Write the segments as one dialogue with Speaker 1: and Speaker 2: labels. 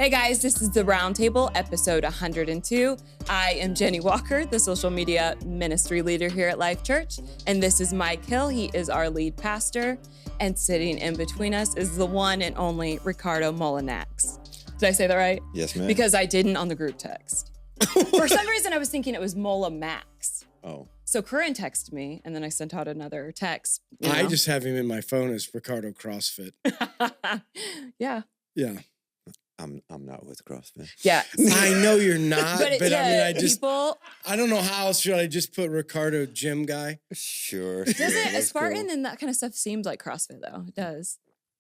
Speaker 1: Hey guys, this is the RoundTable, episode 102. I am Jenny Walker, the social media ministry leader here at Life Church, and this is Mike Hill. He is our lead pastor, and sitting in between us is the one and only Ricardo Mullinax. Did I say that right?
Speaker 2: Yes, ma'am.
Speaker 1: Because I didn't on the group text. For some reason, I was thinking it was Mullinax.
Speaker 2: Oh.
Speaker 1: So Corinne texted me, and then I sent out another text.
Speaker 3: I just have him in my phone as Ricardo CrossFit.
Speaker 1: Yeah.
Speaker 3: Yeah.
Speaker 2: I'm not with CrossFit.
Speaker 1: Yeah.
Speaker 3: I know you're not, but I mean, I don't know how else should I just put Ricardo gym guy.
Speaker 2: Sure.
Speaker 1: Does it,
Speaker 2: That's
Speaker 1: Spartan
Speaker 2: cool.
Speaker 1: and that kind of stuff seems like CrossFit though. It does.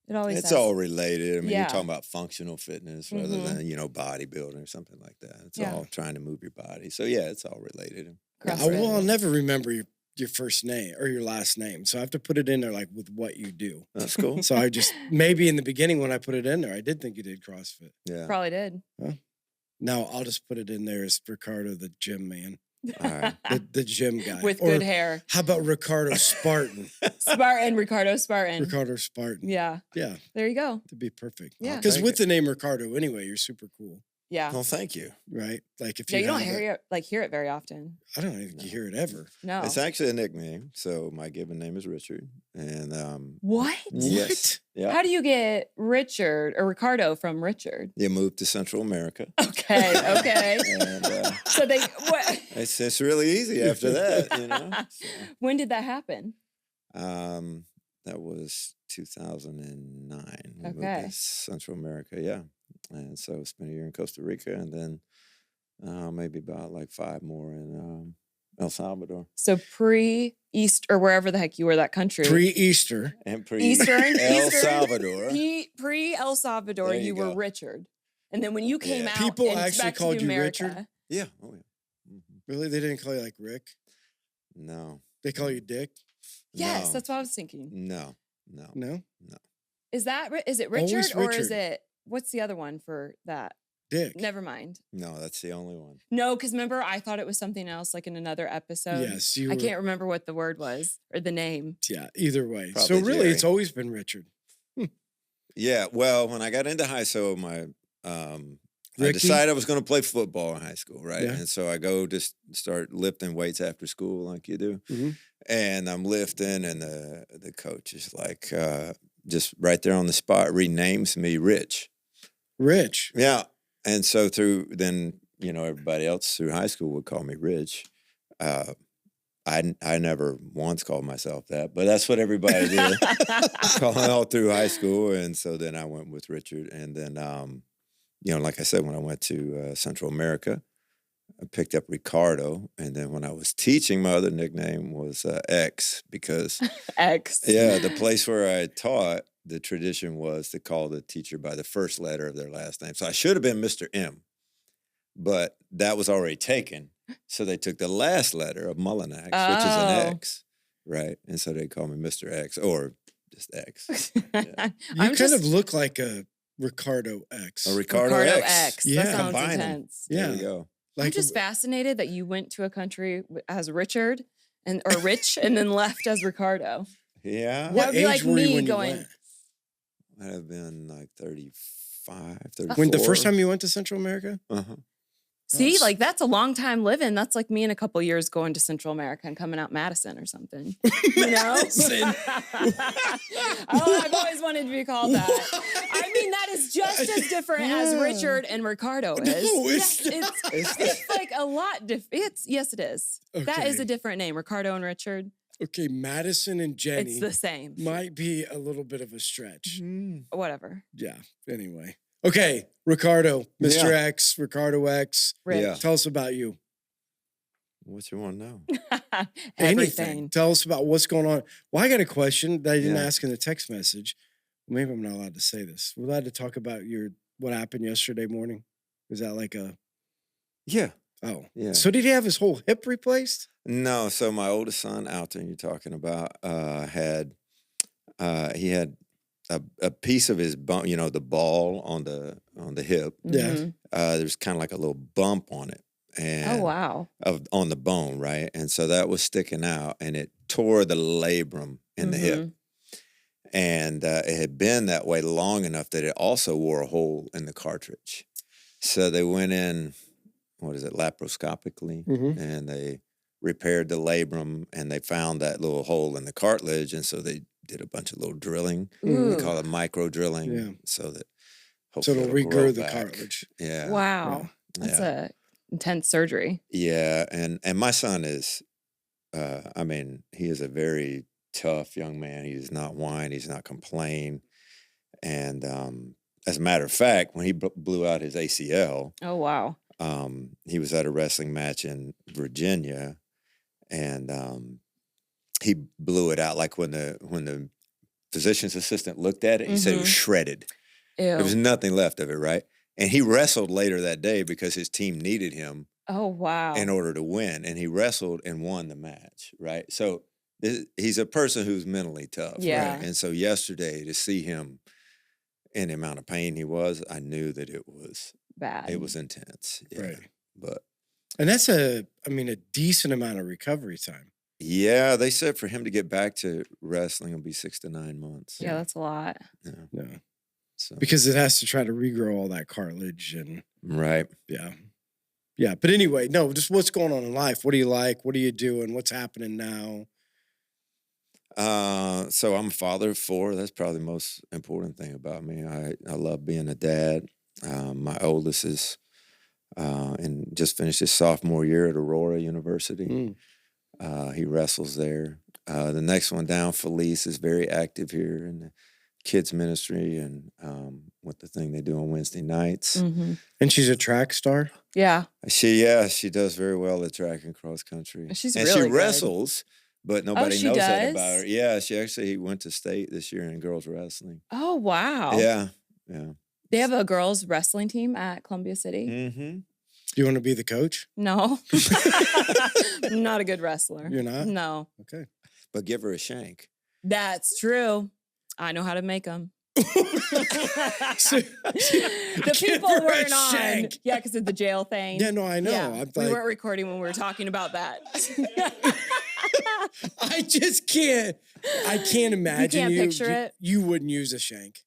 Speaker 1: It always
Speaker 2: It's
Speaker 1: does.
Speaker 2: all related. I mean,
Speaker 1: Yeah.
Speaker 2: you're talking about functional fitness rather than, bodybuilding or something like that. It's all trying to move your body. So yeah, it's all related.
Speaker 3: I'll never remember your first name or your last name. So I have to put it in there like with what you do.
Speaker 2: That's cool.
Speaker 3: So I just, maybe in the beginning when I put it in there, I did think you did CrossFit.
Speaker 2: Yeah.
Speaker 1: Probably did.
Speaker 3: Huh? No, I'll just put it in there as Ricardo, the gym man.
Speaker 2: All right.
Speaker 3: The gym guy.
Speaker 1: With good hair.
Speaker 3: How about Ricardo Spartan?
Speaker 1: Ricardo Spartan.
Speaker 3: Ricardo Spartan.
Speaker 1: Yeah.
Speaker 3: Yeah.
Speaker 1: There you go.
Speaker 3: To be perfect.
Speaker 1: Yeah.
Speaker 3: Because
Speaker 2: Thank
Speaker 3: with
Speaker 2: you.
Speaker 3: the name Ricardo anyway, you're super cool.
Speaker 1: Yeah.
Speaker 2: Well, thank you.
Speaker 3: Right? Like if
Speaker 1: Yeah,
Speaker 3: you
Speaker 1: you don't
Speaker 3: have
Speaker 1: hear it very often.
Speaker 3: I don't think you hear it ever.
Speaker 1: No.
Speaker 2: It's actually a nickname. So my given name is Richard. And
Speaker 1: What?
Speaker 2: yes. Yeah.
Speaker 1: How do you get Richard or Ricardo from Richard?
Speaker 2: You moved to Central America.
Speaker 1: Okay.
Speaker 2: And
Speaker 1: So what?
Speaker 2: it's really easy after that, So,
Speaker 1: When did that happen?
Speaker 2: that was 2009. We moved
Speaker 1: Okay.
Speaker 2: to Central America, yeah. And so spent a year in Costa Rica and then maybe about like 5 more in El Salvador.
Speaker 1: So pre-East or wherever the heck you were, that country.
Speaker 3: Pre-Easter.
Speaker 2: And
Speaker 1: Eastern
Speaker 2: Salvador.
Speaker 1: Pre-El Salvador,
Speaker 2: There
Speaker 1: you
Speaker 2: you
Speaker 1: were
Speaker 2: go.
Speaker 1: Richard. And then when you came
Speaker 2: Yeah.
Speaker 1: out
Speaker 3: People
Speaker 1: and
Speaker 3: actually
Speaker 1: back to
Speaker 3: called you
Speaker 1: America,
Speaker 3: Richard?
Speaker 2: Yeah. Oh, yeah.
Speaker 3: Really? They didn't call you like Rick?
Speaker 2: No.
Speaker 3: They call you Dick?
Speaker 1: Yes,
Speaker 2: No.
Speaker 1: that's what I was thinking.
Speaker 2: No.
Speaker 3: No?
Speaker 1: Is it
Speaker 3: Always
Speaker 1: Richard or is
Speaker 3: Richard.
Speaker 1: it, what's the other one for that?
Speaker 3: Dick.
Speaker 1: Never mind.
Speaker 2: No, that's the only one.
Speaker 1: No, because remember, I thought it was something else like in another episode.
Speaker 3: Yes, you
Speaker 1: I
Speaker 3: were-
Speaker 1: can't remember what the word was or the name.
Speaker 3: Yeah, either way.
Speaker 2: Probably
Speaker 3: So really,
Speaker 2: Jerry.
Speaker 3: it's always been Richard.
Speaker 2: Yeah. Well, when I got into high school, I
Speaker 3: Ricky?
Speaker 2: decided I was going to play football in high school, right?
Speaker 3: Yeah.
Speaker 2: And so I go to start lifting weights after school like you do.
Speaker 3: Mhm.
Speaker 2: And I'm lifting and the coach is like, just right there on the spot, renames me Rich.
Speaker 3: Rich.
Speaker 2: Yeah. And so everybody else through high school would call me Rich. I never once called myself that, but that's what everybody did. Calling all through high school. And so then I went with Richard. And then, like I said, when I went to Central America, I picked up Ricardo. And then when I was teaching, my other nickname was X because,
Speaker 1: X.
Speaker 2: yeah, the place where I taught, the tradition was to call the teacher by the first letter of their last name. So I should have been Mr. M, but that was already taken. So they took the last letter of Mullinax, which is an X, right? And so they call me Mr. X or just X. Yeah.
Speaker 3: You kind of look like a Ricardo X.
Speaker 2: A Ricardo X.
Speaker 3: Yeah.
Speaker 1: That sounds
Speaker 2: Combine 'em.
Speaker 1: intense.
Speaker 3: Yeah.
Speaker 2: There you go.
Speaker 1: I'm just fascinated that you went to a country as Richard or Rich and then left as Ricardo.
Speaker 2: Yeah.
Speaker 1: That
Speaker 3: What
Speaker 1: would be
Speaker 3: age
Speaker 1: like
Speaker 3: were you
Speaker 1: me
Speaker 3: when you
Speaker 1: going.
Speaker 3: went?
Speaker 2: I'd have been like 35, 34.
Speaker 3: When the first time you went to Central America?
Speaker 2: Uh-huh.
Speaker 1: See,
Speaker 3: Yes.
Speaker 1: like that's a long time living. That's like me in a couple years going to Central America and coming out Madison or something. You know?
Speaker 3: Madison.
Speaker 1: Oh, I've always wanted to be called that. I mean, that is just as different as
Speaker 3: Yeah.
Speaker 1: Richard and Ricardo is.
Speaker 3: No,
Speaker 1: Yes,
Speaker 3: it's
Speaker 1: it's like a lot different. Yes, it is. That is
Speaker 3: Okay.
Speaker 1: a different name, Ricardo and Richard.
Speaker 3: Okay, Madison and Jenny
Speaker 1: It's the same.
Speaker 3: might be a little bit of a stretch.
Speaker 1: Whatever.
Speaker 3: Yeah, anyway. Okay, Ricardo, Mr. X, Ricardo X.
Speaker 1: Rich.
Speaker 2: Yeah.
Speaker 3: Tell us about you.
Speaker 2: What you want to know?
Speaker 3: Anything.
Speaker 1: Everything.
Speaker 3: Tell us about what's going on. Well, I got a question that I didn't
Speaker 2: Yeah.
Speaker 3: ask in the text message. Maybe I'm not allowed to say this. We're allowed to talk about what happened yesterday morning. Was that like a...
Speaker 2: Yeah.
Speaker 3: Oh.
Speaker 2: Yeah.
Speaker 3: So did he have his whole hip replaced?
Speaker 2: No, so my oldest son, Alton, you're talking about, had a piece of his bone, the ball on the hip.
Speaker 3: Yeah.
Speaker 1: Mhm.
Speaker 2: There's kind of like a little bump on it, and
Speaker 1: Oh, wow.
Speaker 2: on the bone, right? And so that was sticking out, and it tore the labrum in the hip, and it had been that way long enough that it also wore a hole in the cartridge. So they went in, laparoscopically, and they repaired the labrum, and they found that little hole in the cartilage, and so they did a bunch of little drilling. We call it micro drilling, so that hopefully
Speaker 3: it'll
Speaker 2: it'll grow
Speaker 3: regrow the
Speaker 2: back.
Speaker 3: cartilage.
Speaker 2: Yeah.
Speaker 1: Wow. That's a intense surgery.
Speaker 2: Yeah, and my son is, he is a very tough young man. He does not whine. He's not complain. And as a matter of fact, when he blew out his ACL,
Speaker 1: oh wow,
Speaker 2: he was at a wrestling match in Virginia, and he blew it out. Like when the physician's assistant looked at it, he said it was shredded.
Speaker 1: Ew.
Speaker 2: There was nothing left of it, right? And he wrestled later that day because his team needed him.
Speaker 1: Oh wow!
Speaker 2: In order to win, and he wrestled and won the match, right? So he's a person who's mentally tough,
Speaker 1: yeah.
Speaker 2: Right? And so yesterday, to see him in the amount of pain he was, I knew that it was
Speaker 1: bad.
Speaker 2: It was intense,
Speaker 3: right?
Speaker 2: And
Speaker 3: that's a decent amount of recovery time.
Speaker 2: Yeah, they said for him to get back to wrestling, it'll be 6 to 9 months.
Speaker 1: Yeah, that's a lot.
Speaker 3: Yeah. So. Because it has to try to regrow all that cartilage and
Speaker 2: right.
Speaker 3: Yeah. Yeah, but anyway, no, just what's going on in life? What do you like? What are you doing? What's happening now?
Speaker 2: So I'm a father of 4. That's probably the most important thing about me. I love being a dad. My oldest is and just finished his sophomore year at Aurora University. He wrestles there. The next one down, Felice, is very active here in the kids ministry and with the thing they do on Wednesday nights.
Speaker 3: And she's a track star?
Speaker 2: Yeah. She does very well at track and cross country.
Speaker 1: She
Speaker 2: wrestles, but nobody knows that about her. Yeah, she actually went to state this year in girls wrestling.
Speaker 1: Oh, wow.
Speaker 2: Yeah.
Speaker 1: They have a girls wrestling team at Columbia City.
Speaker 3: Do you want to be the coach?
Speaker 1: No. I'm not a good wrestler.
Speaker 3: You're not?
Speaker 1: No.
Speaker 3: Okay.
Speaker 2: But give her a shank.
Speaker 1: That's true. I know how to make them. The people weren't on. Shank. Yeah, because of the jail thing.
Speaker 3: Yeah, no, I know.
Speaker 1: Yeah, we weren't recording when we were talking about that.
Speaker 3: I just can't. I can't imagine
Speaker 1: you. Can't picture it.
Speaker 3: You wouldn't use a shank.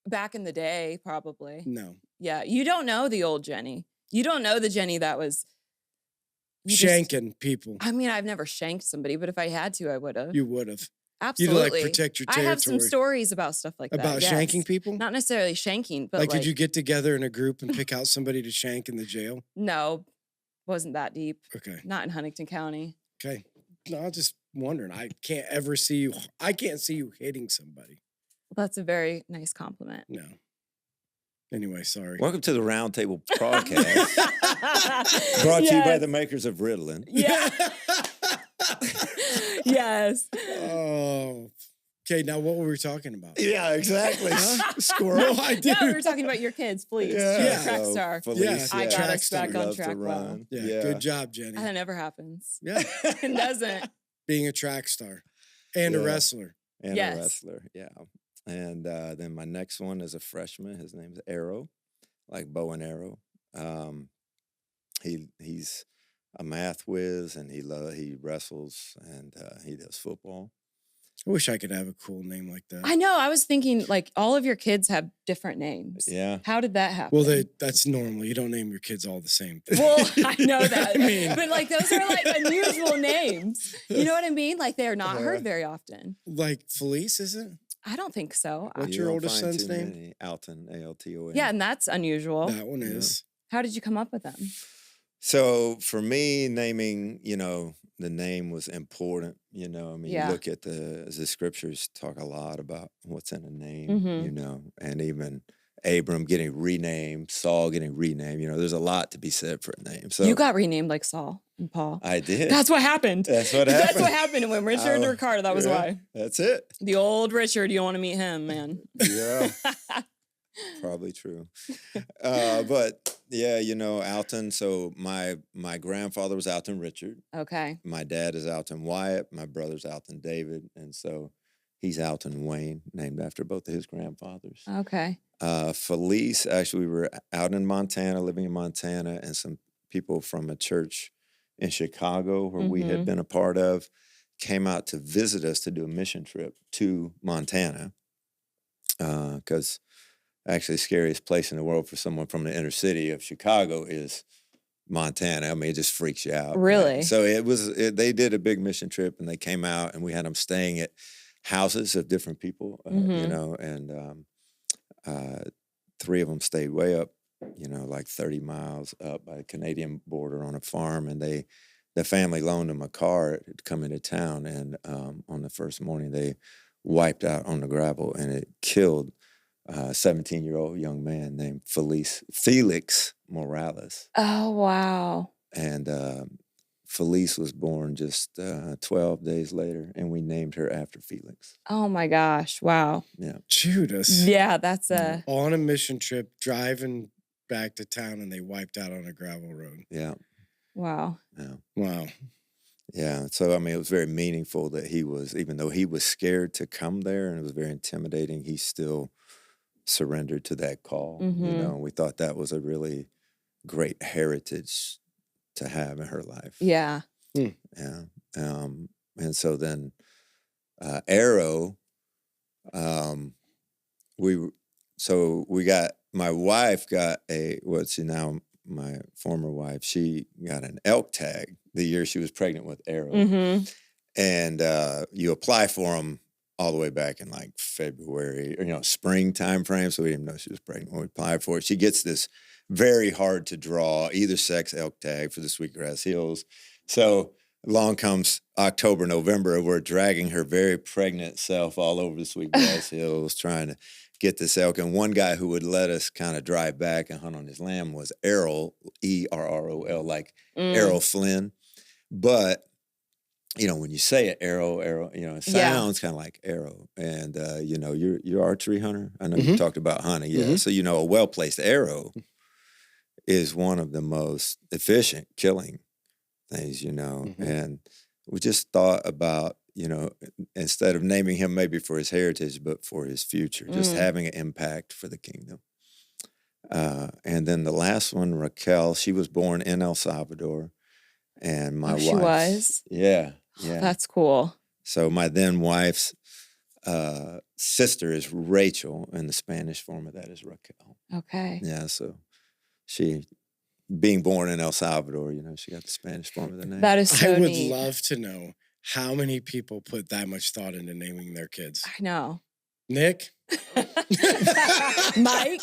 Speaker 1: Back in the day, probably.
Speaker 3: No.
Speaker 1: Yeah, you don't know the old Jenny. You don't know the Jenny that was
Speaker 3: shanking people.
Speaker 1: I mean, I've never shanked somebody, but if I had to, I would have.
Speaker 3: You would have.
Speaker 1: Absolutely.
Speaker 3: You'd protect your territory.
Speaker 1: I have some stories about stuff like that.
Speaker 3: About shanking people?
Speaker 1: Not necessarily shanking, but
Speaker 3: could you get together in a group and pick out somebody to shank in the jail?
Speaker 1: No, wasn't that deep.
Speaker 3: Okay.
Speaker 1: Not in Huntington County.
Speaker 3: Okay. No, I'm just wondering. I can't see you hitting somebody.
Speaker 1: Well, that's a very nice compliment.
Speaker 3: No. Anyway, sorry.
Speaker 2: Welcome to the RoundTable podcast. Brought to you by the makers of Ritalin.
Speaker 1: Yeah. Yes.
Speaker 3: Oh. Okay, now what were we talking about?
Speaker 2: Yeah, exactly. Squirrel.
Speaker 3: No, I did.
Speaker 1: No, we were talking about your kids, please.
Speaker 3: Yeah.
Speaker 1: Track star.
Speaker 2: Felice,
Speaker 1: I got us back on track well.
Speaker 3: Yeah, good job, Jenny.
Speaker 1: That never happens.
Speaker 3: Yeah.
Speaker 1: It doesn't.
Speaker 3: Being a track star and a wrestler.
Speaker 2: And a wrestler, yeah. And then my next one is a freshman. His name's Arrow, like bow and arrow. He's a math whiz, and he wrestles, and he does football.
Speaker 3: I wish I could have a cool name like that.
Speaker 1: I know. I was thinking, like, all of your kids have different names.
Speaker 2: Yeah.
Speaker 1: How did that happen?
Speaker 3: Well, that's normal. You don't name your kids all the same.
Speaker 1: Well, I know that. But, like, those are, like, unusual names. You know what I mean? Like, they are not heard very often.
Speaker 3: Like Felice, isn't?
Speaker 1: I don't think so.
Speaker 3: What's your oldest son's name?
Speaker 2: Many. Alton, Alton.
Speaker 1: Yeah, and that's unusual.
Speaker 3: That one is.
Speaker 1: How did you come up with them?
Speaker 2: So for me, naming, the name was important. You look at the scriptures talk a lot about what's in a name, and even Abram getting renamed, Saul getting renamed. There's a lot to be said for a name. So
Speaker 1: you got renamed like Saul and Paul.
Speaker 2: I did.
Speaker 1: That's what happened.
Speaker 2: That's what happened.
Speaker 1: That's what happened when Richard and Ricardo. That was why.
Speaker 2: That's it.
Speaker 1: The old Richard. You want to meet him, man.
Speaker 2: Yeah. Probably true. But yeah, Alton. So my grandfather was Alton Richard.
Speaker 1: Okay.
Speaker 2: My dad is Alton Wyatt. My brother's Alton David. And so he's Alton Wayne, named after both of his grandfathers.
Speaker 1: Okay.
Speaker 2: Felice, actually, we were out in Montana, living in Montana, and some people from a church in Chicago where we had been a part of came out to visit us to do a mission trip to Montana because actually scariest place in the world for someone from the inner city of Chicago is Montana. I mean, it just freaks you out.
Speaker 1: Really?
Speaker 2: Right? So they did a big mission trip, and they came out, and we had them staying at houses of different people, you know, and 3 of them stayed way up, you know, like 30 miles up by the Canadian border on a farm, and the family loaned them a car to come into town, and on the first morning they wiped out on the gravel, and it killed a 17-year-old young man named Felix Morales.
Speaker 1: Oh, wow.
Speaker 2: And Felice was born just 12 days later, and we named her after Felix.
Speaker 1: Oh, my gosh. Wow.
Speaker 2: Yeah.
Speaker 3: Judas.
Speaker 1: Yeah, that's a...
Speaker 3: On a mission trip, driving back to town, and they wiped out on a gravel road.
Speaker 2: Yeah.
Speaker 1: Wow.
Speaker 2: Yeah.
Speaker 3: Wow.
Speaker 2: Yeah. So, I mean, it was very meaningful that he was, even though he was scared to come there and it was very intimidating, he still surrendered to that call. You know, we thought that was a really great heritage to have in her life.
Speaker 1: Yeah.
Speaker 2: Yeah. And so then Arrow, my wife got my former wife, she got an elk tag the year she was pregnant with Arrow. And you apply for them all the way back in like February, or, you know, spring time frame. So we didn't know she was pregnant when we applied for it. She gets this very hard to draw either sex elk tag for the Sweetgrass Hills. So along comes October, November, we're dragging her very pregnant self all over the Sweetgrass Hills trying to get this elk. And one guy who would let us kind of drive back and hunt on his land was Errol, Errol, like Errol Flynn. But, you know, when you say it, arrow, you know, it sounds kind of like arrow. And, you know, you're archery hunter. I know you talked about hunting. Yeah. So, you know, a well-placed arrow is one of the most efficient killing things, you know. And we just thought about, you know, instead of naming him maybe for his heritage, but for his future, just having an impact for the kingdom. And then the last one, Raquel, she was born in El Salvador. And my wife.
Speaker 1: She was?
Speaker 2: Yeah.
Speaker 1: That's cool.
Speaker 2: So my then wife's sister is Rachel, and the Spanish form of that is Raquel.
Speaker 1: Okay.
Speaker 2: Yeah, so she, being born in El Salvador, you know, she got the Spanish form of the name.
Speaker 1: That is so neat.
Speaker 3: I would love to know how many people put that much thought into naming their kids.
Speaker 1: I know.
Speaker 3: Nick?
Speaker 1: Mike?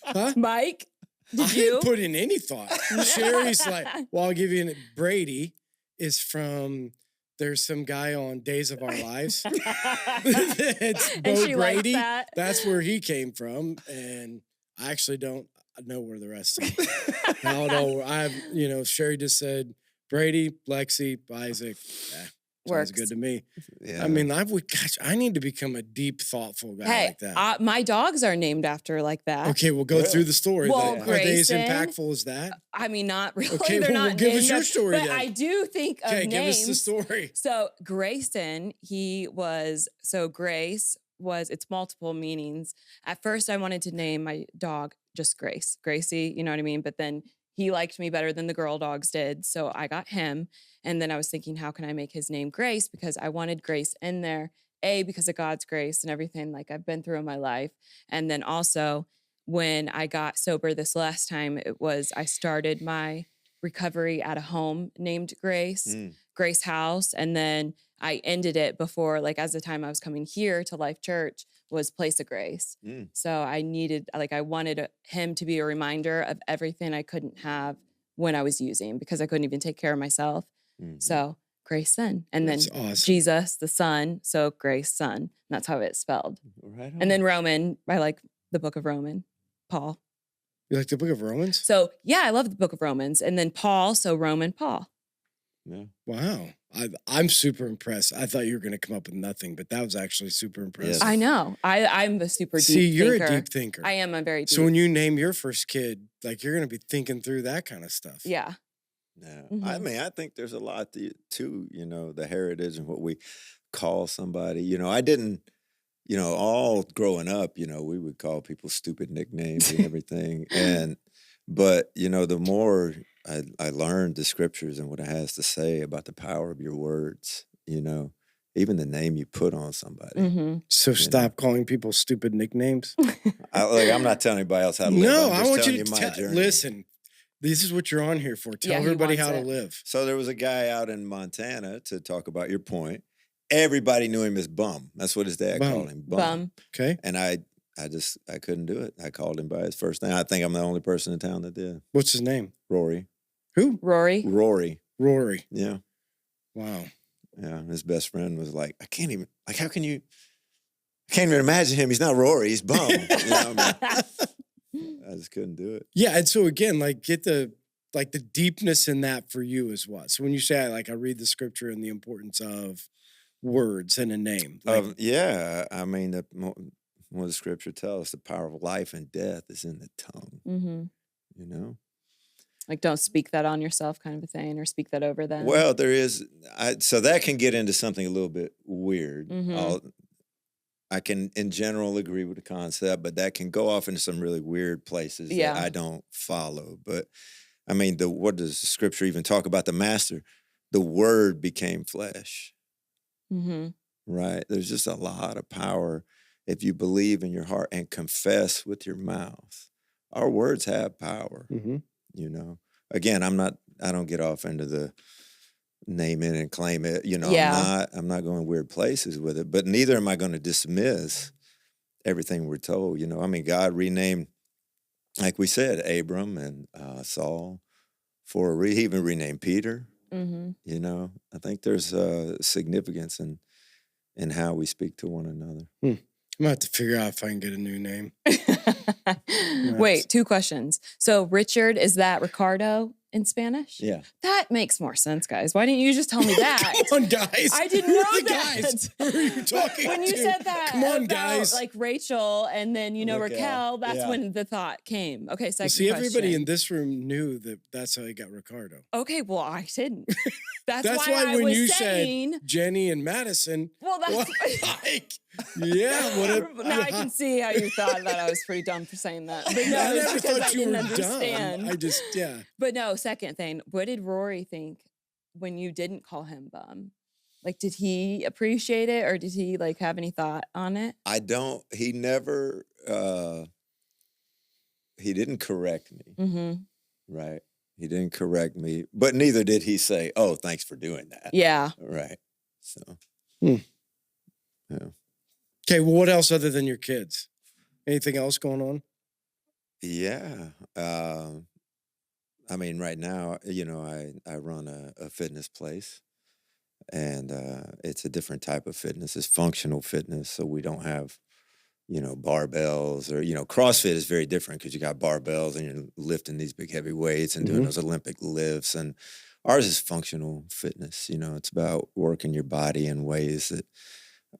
Speaker 3: Huh?
Speaker 1: Mike?
Speaker 3: I didn't put in any thought. Sherry's like, well, I'll give you Brady is from, there's some guy on Days of Our Lives. It's Bo Brady. That's where he came from. And I actually don't know where the rest of them. You know, Sherry just said Brady, Lexi, Isaac. Sounds good to me. Yeah. I mean, I need to become a deep, thoughtful guy like that.
Speaker 1: My dogs are named after like that.
Speaker 3: Okay, we'll go through the story.
Speaker 1: Well,
Speaker 3: Are they as impactful as that?
Speaker 1: I mean, not really.
Speaker 3: Okay,
Speaker 1: They're not
Speaker 3: give us your story
Speaker 1: but
Speaker 3: then.
Speaker 1: I do think of names.
Speaker 3: Give us the story.
Speaker 1: So Grayson, Grace was, it's multiple meanings. At first, I wanted to name my dog just Gracie, you know what I mean? But then he liked me better than the girl dogs did. So I got him. And then I was thinking, how can I make his name Grace? Because I wanted Grace in there, because of God's grace and everything like I've been through in my life. And then also when I got sober this last time, I started my recovery at a home named Grace House. And then I ended it before, like as the time I was coming here to Life Church was Place of Grace. So I wanted him to be a reminder of everything I couldn't have when I was using, because I couldn't even take care of myself. So Grace Son. And then awesome. Jesus, the Son. So Grace Son. That's how it's spelled. Right on. And then Roman, I like the book of Paul.
Speaker 3: You like the book of Romans?
Speaker 1: So yeah, I love the book of Romans. And then Paul, so Roman Paul.
Speaker 3: Yeah. Wow. I'm super impressed. I thought you were going to come up with nothing, but that was actually super impressive.
Speaker 1: Yes. I know. I'm a super deep thinker.
Speaker 3: See, you're a deep thinker.
Speaker 1: I am a very deep.
Speaker 3: So when you name your first kid, like you're going to be thinking through that kind of stuff.
Speaker 1: Yeah.
Speaker 2: Yeah. I mean, I think there's a lot to, you know, the heritage and what we call somebody. You know, I didn't, you know, all growing up, you know, we would call people stupid nicknames and everything. But, you know, the more I learned the scriptures and what it has to say about the power of your words, you know, even the name you put on somebody.
Speaker 1: Mm-hmm.
Speaker 3: So stop calling people stupid nicknames.
Speaker 2: I'm not telling anybody else how to live.
Speaker 3: No,
Speaker 2: I'm
Speaker 3: I
Speaker 2: just
Speaker 3: want
Speaker 2: telling
Speaker 3: you to
Speaker 2: my journey.
Speaker 3: listen. This is what you're on here for. Tell everybody how to live.
Speaker 2: So there was a guy out in Montana, to talk about your point. Everybody knew him as Bum. That's what his dad called him, Bum.
Speaker 3: Okay.
Speaker 2: And I couldn't do it. I called him by his first name. I think I'm the only person in town that did.
Speaker 3: What's his name?
Speaker 2: Rory.
Speaker 3: Who?
Speaker 1: Rory.
Speaker 3: Rory.
Speaker 2: Yeah.
Speaker 3: Wow.
Speaker 2: Yeah. His best friend was like, how can you? I can't even imagine him. He's not Rory. He's Bum. You know what I mean? I just couldn't do it.
Speaker 3: Yeah, and so again, get the deepness in that for you is what. So when you say I read the scripture and the importance of words and a name.
Speaker 2: Yeah, I mean, what the scripture tells us, the power of life and death is in the tongue.
Speaker 1: Mm-hmm.
Speaker 2: You know,
Speaker 1: don't speak that on yourself, kind of a thing, or speak that over them.
Speaker 2: Well, there is. So that can get into something a little bit weird.
Speaker 1: Mm-hmm.
Speaker 2: I can, in general, agree with the concept, but that can go off into some really weird places that I don't follow. But I mean, what does the scripture even talk about? The master, the word became flesh.
Speaker 1: Mm-hmm.
Speaker 2: Right? There's just a lot of power if you believe in your heart and confess with your mouth. Our words have power.
Speaker 3: Mm-hmm.
Speaker 2: You know. Again, I don't get off into the name it and claim it. You know, I'm not going weird places with it, but neither am I going to dismiss everything we're told. You know, I mean, God renamed, like we said, Abram and Saul for a reason. He even renamed Peter.
Speaker 1: Mm-hmm.
Speaker 2: You know, I think there's significance in how we speak to one another.
Speaker 3: I'm going to have to figure out if I can get a new name.
Speaker 1: Wait, 2 questions. So Richard, is that Ricardo in Spanish?
Speaker 2: Yeah.
Speaker 1: That makes more sense, guys. Why didn't you just tell me that?
Speaker 3: Come on, guys.
Speaker 1: I didn't know
Speaker 3: Who are the
Speaker 1: that.
Speaker 3: guys? Who are you talking
Speaker 1: when
Speaker 3: to?
Speaker 1: you said that
Speaker 3: Come on,
Speaker 1: about,
Speaker 3: guys.
Speaker 1: Rachel and then, Raquel, that's when the thought came. Okay, second question.
Speaker 3: Everybody in this room knew that's how he got Ricardo.
Speaker 1: Okay, well, I didn't. That's why
Speaker 3: when
Speaker 1: I was
Speaker 3: you
Speaker 1: saying,
Speaker 3: said Jenny and Madison.
Speaker 1: Well, that's
Speaker 3: now
Speaker 1: I can see how you thought that I was pretty dumb for saying that. But no,
Speaker 3: I never thought you were
Speaker 1: understand.
Speaker 3: dumb.
Speaker 1: But no, second thing, what did Rory think when you didn't call him Bum? Did he appreciate it, or did he have any thought on it?
Speaker 2: I don't. He never. He didn't correct me.
Speaker 1: Mm-hmm.
Speaker 2: Right. He didn't correct me, but neither did he say, "Oh, thanks for doing that."
Speaker 1: Yeah.
Speaker 2: Right. So.
Speaker 3: Yeah.
Speaker 1: Okay.
Speaker 3: Well, what else other than your kids? Anything else going on?
Speaker 2: Yeah. I mean, right now, I run a fitness place, and it's a different type of fitness. It's functional fitness, so we don't have, barbells or, CrossFit is very different because you got barbells and you're lifting these big heavy weights and doing those Olympic lifts. And ours is functional fitness. It's about working your body in ways that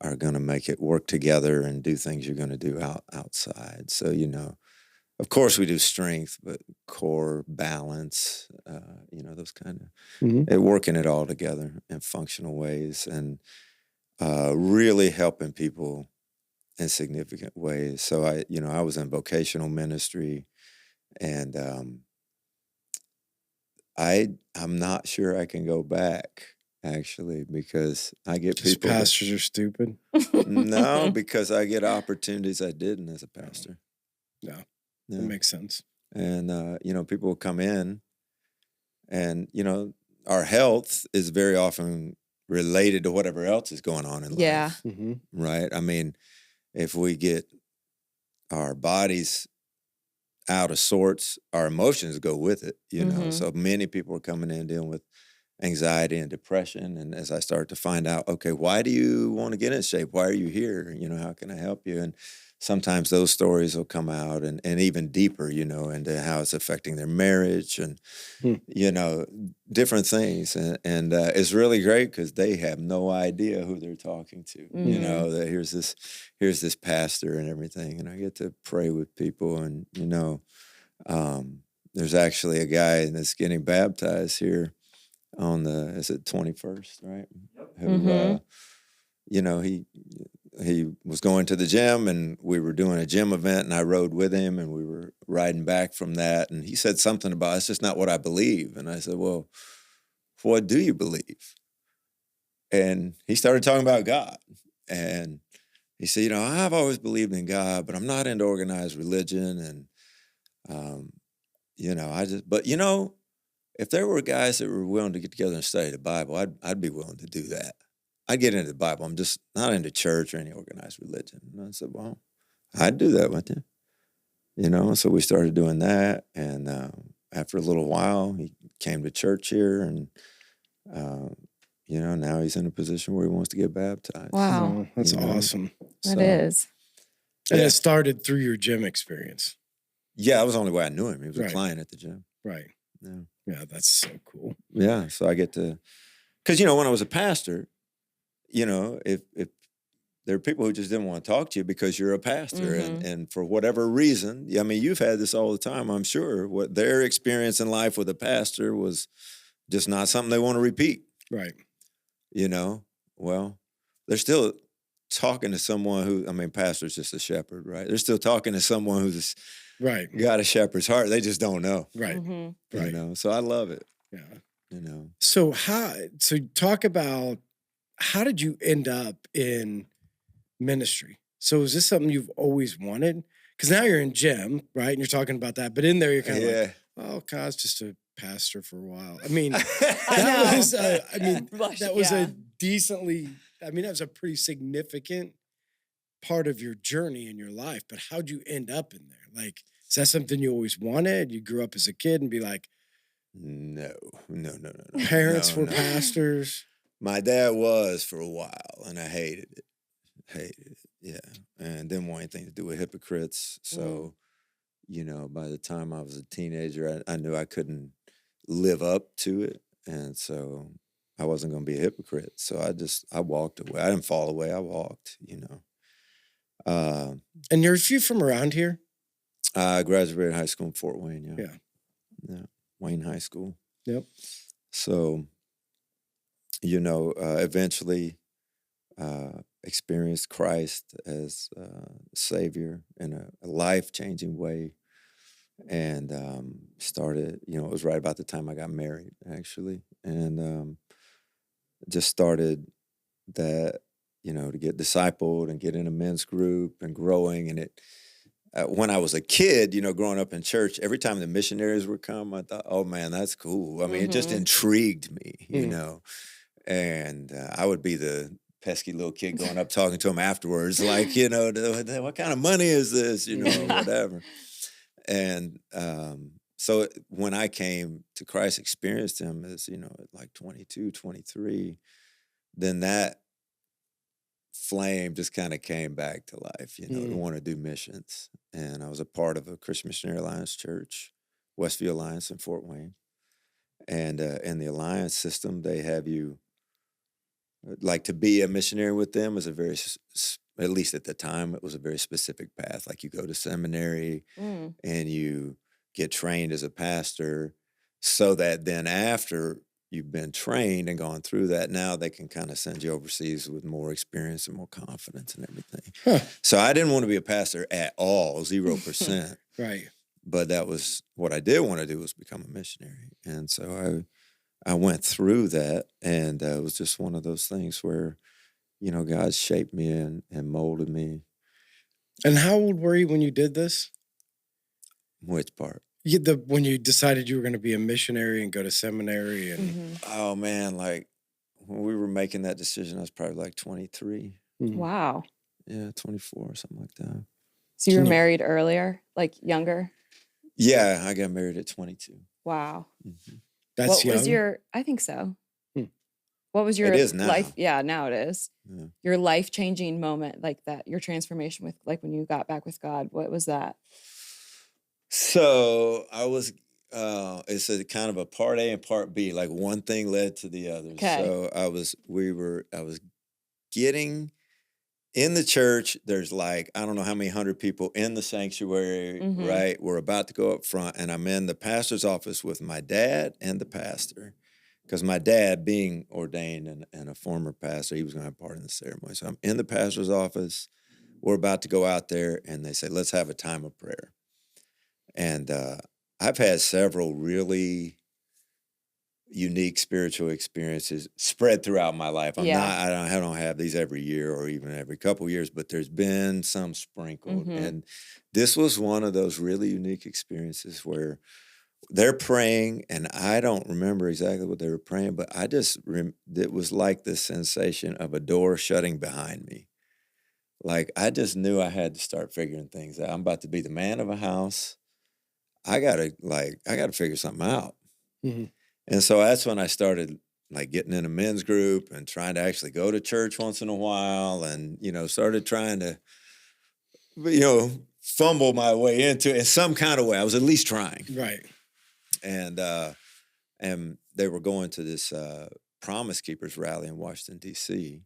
Speaker 2: are going to make it work together and do things you're going to do outside. So, of course we do strength, but core, balance, those kind of, working it all together in functional ways and really helping people in significant ways. So I was in vocational ministry, and I'm not sure I can go back, actually, because I get people.
Speaker 3: Pastors are stupid.
Speaker 2: No, because I get opportunities I didn't as a pastor.
Speaker 3: No, that makes sense.
Speaker 2: And people will come in, and our health is very often related to whatever else is going on in life.
Speaker 1: Yeah.
Speaker 2: Right. I mean, if we get our bodies out of sorts, our emotions go with it, So many people are coming in dealing with anxiety and depression. And as I start to find out, okay, why do you want to get in shape? Why are you here? How can I help you? And sometimes those stories will come out and even deeper, into how it's affecting their marriage and, different things. And it's really great because they have no idea who they're talking to, that here's this pastor and everything. And I get to pray with people and, there's actually a guy that's getting baptized here on is it 21st, right? Who, he was going to the gym and we were doing a gym event and I rode with him and we were riding back from that. And he said something about, it's just not what I believe. And I said, well, what do you believe? And he started talking about God. And he said, I've always believed in God, but I'm not into organized religion. And, but if there were guys that were willing to get together and study the Bible, I'd be willing to do that. I'd get into the Bible. I'm just not into church or any organized religion. And I said, well, I'd do that with you. So we started doing that. And after a little while, he came to church here. And, now he's in a position where he wants to get baptized.
Speaker 1: Wow.
Speaker 3: Oh, that's awesome.
Speaker 1: That is.
Speaker 3: And it started through your gym experience.
Speaker 2: Yeah, that was the only way I knew him. He was a client at the gym.
Speaker 3: Right.
Speaker 2: Yeah.
Speaker 3: Yeah, that's so cool.
Speaker 2: Yeah, so I get to, because, when I was a pastor, if there are people who just didn't want to talk to you because you're a pastor, and for whatever reason, you've had this all the time, I'm sure, what their experience in life with a pastor was just not something they want to repeat.
Speaker 3: Right.
Speaker 2: Well, they're still talking to someone who, pastor's just a shepherd, right? They're still talking to someone who's got a shepherd's heart. They just don't know.
Speaker 3: Right.
Speaker 2: Right. So I love it.
Speaker 3: Yeah. So talk about, how did you end up in ministry? So is this something you've always wanted? Because now you're in gym, right? And you're talking about that, but in there you're kind of like, oh, God's just a pastor for a while. That was a decently, that was a pretty significant part of your journey in your life, but how'd you end up in there? Like, is that something you always wanted? You grew up as a kid and be like,
Speaker 2: no.
Speaker 3: Parents were pastors.
Speaker 2: My dad was for a while, and I hated it. Yeah. And didn't want anything to do with hypocrites. So, by the time I was a teenager, I knew I couldn't live up to it. And so I wasn't going to be a hypocrite. So I walked away. I didn't fall away. I walked,
Speaker 3: And you're from around here?
Speaker 2: I graduated high school in Fort Wayne,
Speaker 3: Yeah.
Speaker 2: Wayne High School.
Speaker 3: Yep.
Speaker 2: So, eventually experienced Christ as Savior in a life-changing way. And started, it was right about the time I got married, actually. And just started that, to get discipled and get in a men's group and growing. And it, when I was a kid, growing up in church, every time the missionaries would come, I thought, oh man, that's cool. It just intrigued me, and I would be the pesky little kid going up talking to them afterwards, like, what kind of money is this, whatever. And so when I came to Christ, experienced him as, at like 22, 23, then that flame just kind of came back to life, to want to do missions. And I was a part of a Christian Missionary Alliance church, Westview Alliance in Fort Wayne. And in the Alliance system, they have you, like, to be a missionary with them is a very, at least at the time, it was a very specific path. Like, you go to seminary and you get trained as a pastor, so that then after you've been trained and gone through that, now they can kind of send you overseas with more experience and more confidence and everything. Huh. So I didn't want to be a pastor at all, 0%.
Speaker 3: Right.
Speaker 2: But that was what I did want to do, was become a missionary. And so I went through that, and it was just one of those things where, God shaped me and molded me.
Speaker 3: And how old were you when you did this?
Speaker 2: Which part?
Speaker 3: When you decided you were going to be a missionary and go to seminary. And
Speaker 2: Oh, man, like, when we were making that decision, I was probably like 23.
Speaker 1: Wow.
Speaker 2: Yeah, 24 or something like that.
Speaker 1: So you were married earlier, like younger?
Speaker 2: Yeah, I got married at 22.
Speaker 1: Wow.
Speaker 2: Mm-hmm.
Speaker 3: That's
Speaker 1: what
Speaker 3: young?
Speaker 1: was your, I think so. What was your
Speaker 2: It is now.
Speaker 1: life? Yeah, now it is.
Speaker 2: Yeah.
Speaker 1: Your life-changing moment, like that, your transformation with, like, when you got back with God, what was that?
Speaker 2: So I was, it's a kind of a part A and part B, like one thing led to the other.
Speaker 1: Okay.
Speaker 2: So I was getting in the church. There's like, I don't know how many hundred people in the sanctuary, right? We're about to go up front, and I'm in the pastor's office with my dad and the pastor, because my dad, being ordained and a former pastor, he was going to have part in the ceremony. So I'm in the pastor's office. We're about to go out there, and they say, let's have a time of prayer. And I've had several really unique spiritual experiences spread throughout my life. I don't have these every year or even every couple years, but there's been some sprinkled. And this was one of those really unique experiences where they're praying, and I don't remember exactly what they were praying, but it was like the sensation of a door shutting behind me. Like, I just knew I had to start figuring things out. I'm about to be the man of a house. I gotta figure something out.
Speaker 3: Mm-hmm.
Speaker 2: And so that's when I started like getting in a men's group and trying to actually go to church once in a while, and, started trying to, fumble my way into it in some kind of way. I was at least trying.
Speaker 3: Right.
Speaker 2: And they were going to this Promise Keepers rally in Washington, D.C.,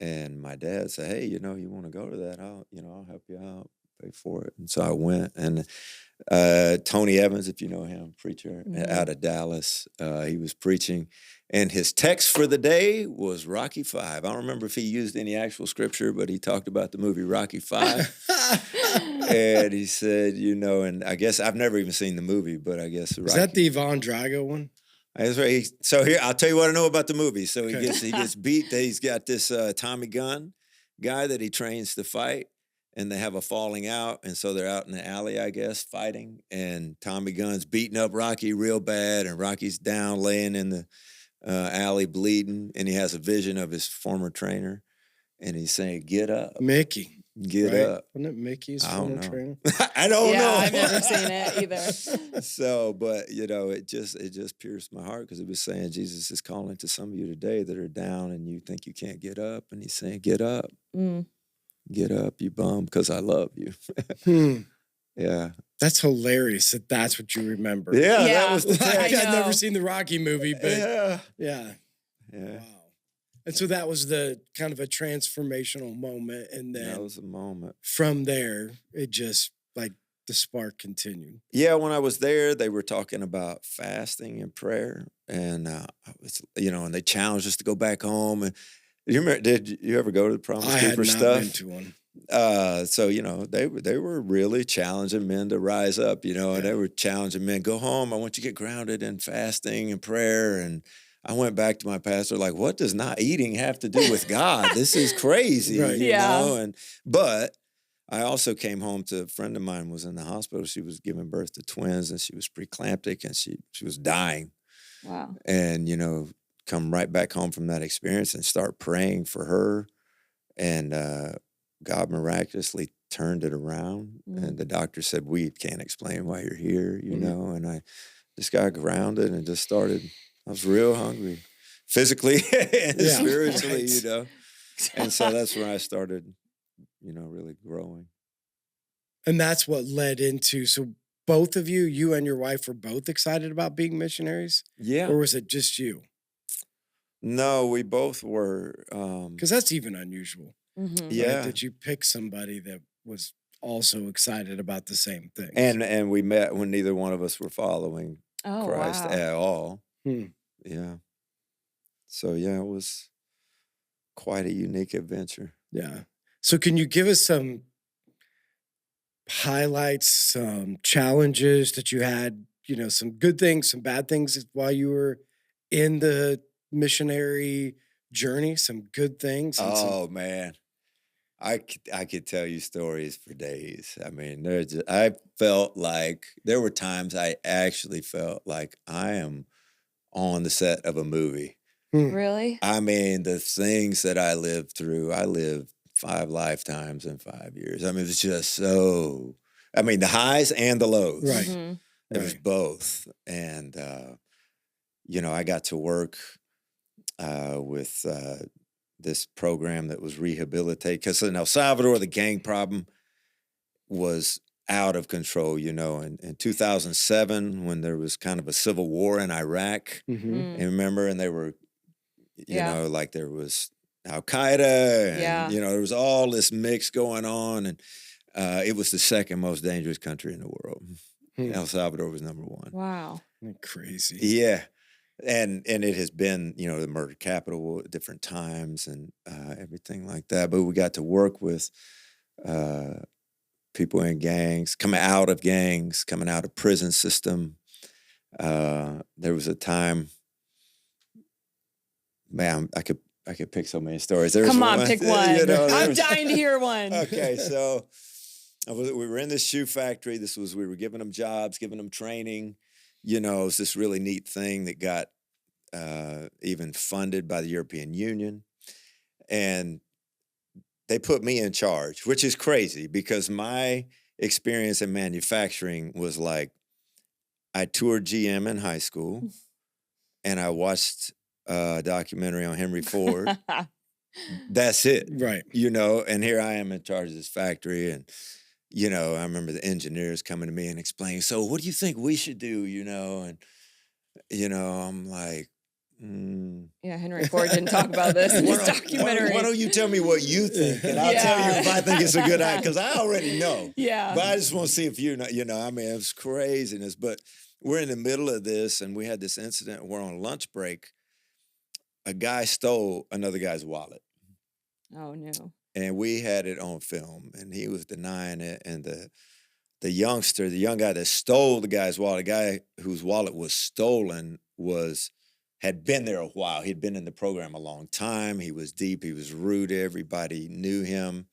Speaker 2: and my dad said, "Hey, you want to go to that? I'll help you out, pay for it." And so I went, and Tony Evans, if you know him, preacher out of Dallas, he was preaching, and his text for the day was Rocky V. I don't remember if he used any actual scripture, but he talked about the movie Rocky V. And he said, and I guess I've never even seen the movie, but I guess
Speaker 3: Is that the Ivan Drago one?
Speaker 2: That's right. So here, I'll tell you what I know about the movie. So he gets beat. He's got this Tommy gun guy that he trains to fight, and they have a falling out, and so they're out in the alley, I guess, fighting. And Tommy Gunn's beating up Rocky real bad, and Rocky's down, laying in the alley, bleeding. And he has a vision of his former trainer, and he's saying, "Get up,
Speaker 3: Mickey."
Speaker 2: Get up.
Speaker 3: Wasn't it Mickey's former trainer?
Speaker 2: I don't know.
Speaker 1: I've never seen it either.
Speaker 2: So, but it just pierced my heart, because it was saying Jesus is calling to some of you today that are down and you think you can't get up, and he's saying, "Get up, get up, you bum, because I love you." Yeah,
Speaker 3: that's hilarious. That's what you remember.
Speaker 2: Yeah. That was the text.
Speaker 3: I've never seen the Rocky movie, but yeah.
Speaker 2: Wow.
Speaker 3: And so that was the kind of a transformational moment. And then
Speaker 2: that was a moment.
Speaker 3: From there, it just like the spark continued.
Speaker 2: Yeah, when I was there, they were talking about fasting and prayer. And, and they challenged us to go back home. And you remember, did you ever go to the Promise Keeper stuff?
Speaker 3: I had not been to one.
Speaker 2: So, they were really challenging men to rise up, and they were challenging men, go home. I want you to get grounded in fasting and prayer. And I went back to my pastor, like, what does not eating have to do with God? This is crazy, you know? But I also came home to a friend of mine was in the hospital. She was giving birth to twins, and she was preeclamptic, and she was dying.
Speaker 1: Wow.
Speaker 2: And, come right back home from that experience and start praying for her. And God miraculously turned it around. And the doctor said, we can't explain why you're here, you know? And I just got grounded and just started. I was real hungry, physically and spiritually, And so that's where I started, really growing.
Speaker 3: And that's what led into, so both of you, you and your wife, were both excited about being missionaries?
Speaker 2: Yeah.
Speaker 3: Or was it just you?
Speaker 2: No, we both were.
Speaker 3: Because that's even unusual.
Speaker 2: Yeah.
Speaker 3: Right? That you pick somebody that was also excited about the same thing.
Speaker 2: And we met when neither one of us were following Christ at all. Yeah. So, it was quite a unique adventure.
Speaker 3: Yeah. So can you give us some highlights, some challenges that you had, some good things, some bad things while you were in the missionary journey, some good things? And
Speaker 2: man. I could tell you stories for days. I mean, I felt like there were times I actually felt like I am on the set of a movie.
Speaker 1: Really?
Speaker 2: I mean, the things that I lived through, I lived 5 lifetimes in 5 years. I mean, it was just so, the highs and the lows.
Speaker 3: Right.
Speaker 2: It was both. And, I got to work with this program that was rehabilitate, because in El Salvador, the gang problem was out of control, in 2007, when there was kind of a civil war in Iraq, and remember, and they were, like there was Al-Qaeda, and, there was all this mix going on, and it was the second most dangerous country in the world. El Salvador was number 1.
Speaker 1: Wow.
Speaker 3: Crazy.
Speaker 2: Yeah. And it has been, the murder capital at different times and everything like that. But we got to work with people in gangs, coming out of gangs, coming out of prison system. There was a time Man, I could pick so many stories.
Speaker 1: Come on, pick one.
Speaker 2: You know,
Speaker 1: I'm dying to hear one.
Speaker 2: Okay, so we were in this shoe factory. We were giving them jobs, giving them training. You know, it was this really neat thing that got even funded by the European Union. And they put me in charge, which is crazy because my experience in manufacturing was like, I toured GM in high school and I watched a documentary on Henry Ford. That's it.
Speaker 3: Right.
Speaker 2: You know, and here I am in charge of this factory. And, you know, I remember the engineers coming to me and explaining, so what do you think we should do, you know? And, you know, I'm like,
Speaker 1: Yeah, Henry Ford didn't talk about this in his documentary.
Speaker 2: Why don't you tell me what you think, and I'll tell you if I think it's a good idea, because I already know.
Speaker 1: Yeah.
Speaker 2: But I just want to see if you know, I mean, it's craziness. But we're in the middle of this, and we had this incident. We're on lunch break. A guy stole another guy's wallet.
Speaker 1: Oh, no.
Speaker 2: And we had it on film, and he was denying it. And the young guy that stole the guy's wallet, the guy whose wallet was stolen had been there a while. He'd been in the program a long time. He was deep. He was rooted. Everybody knew him.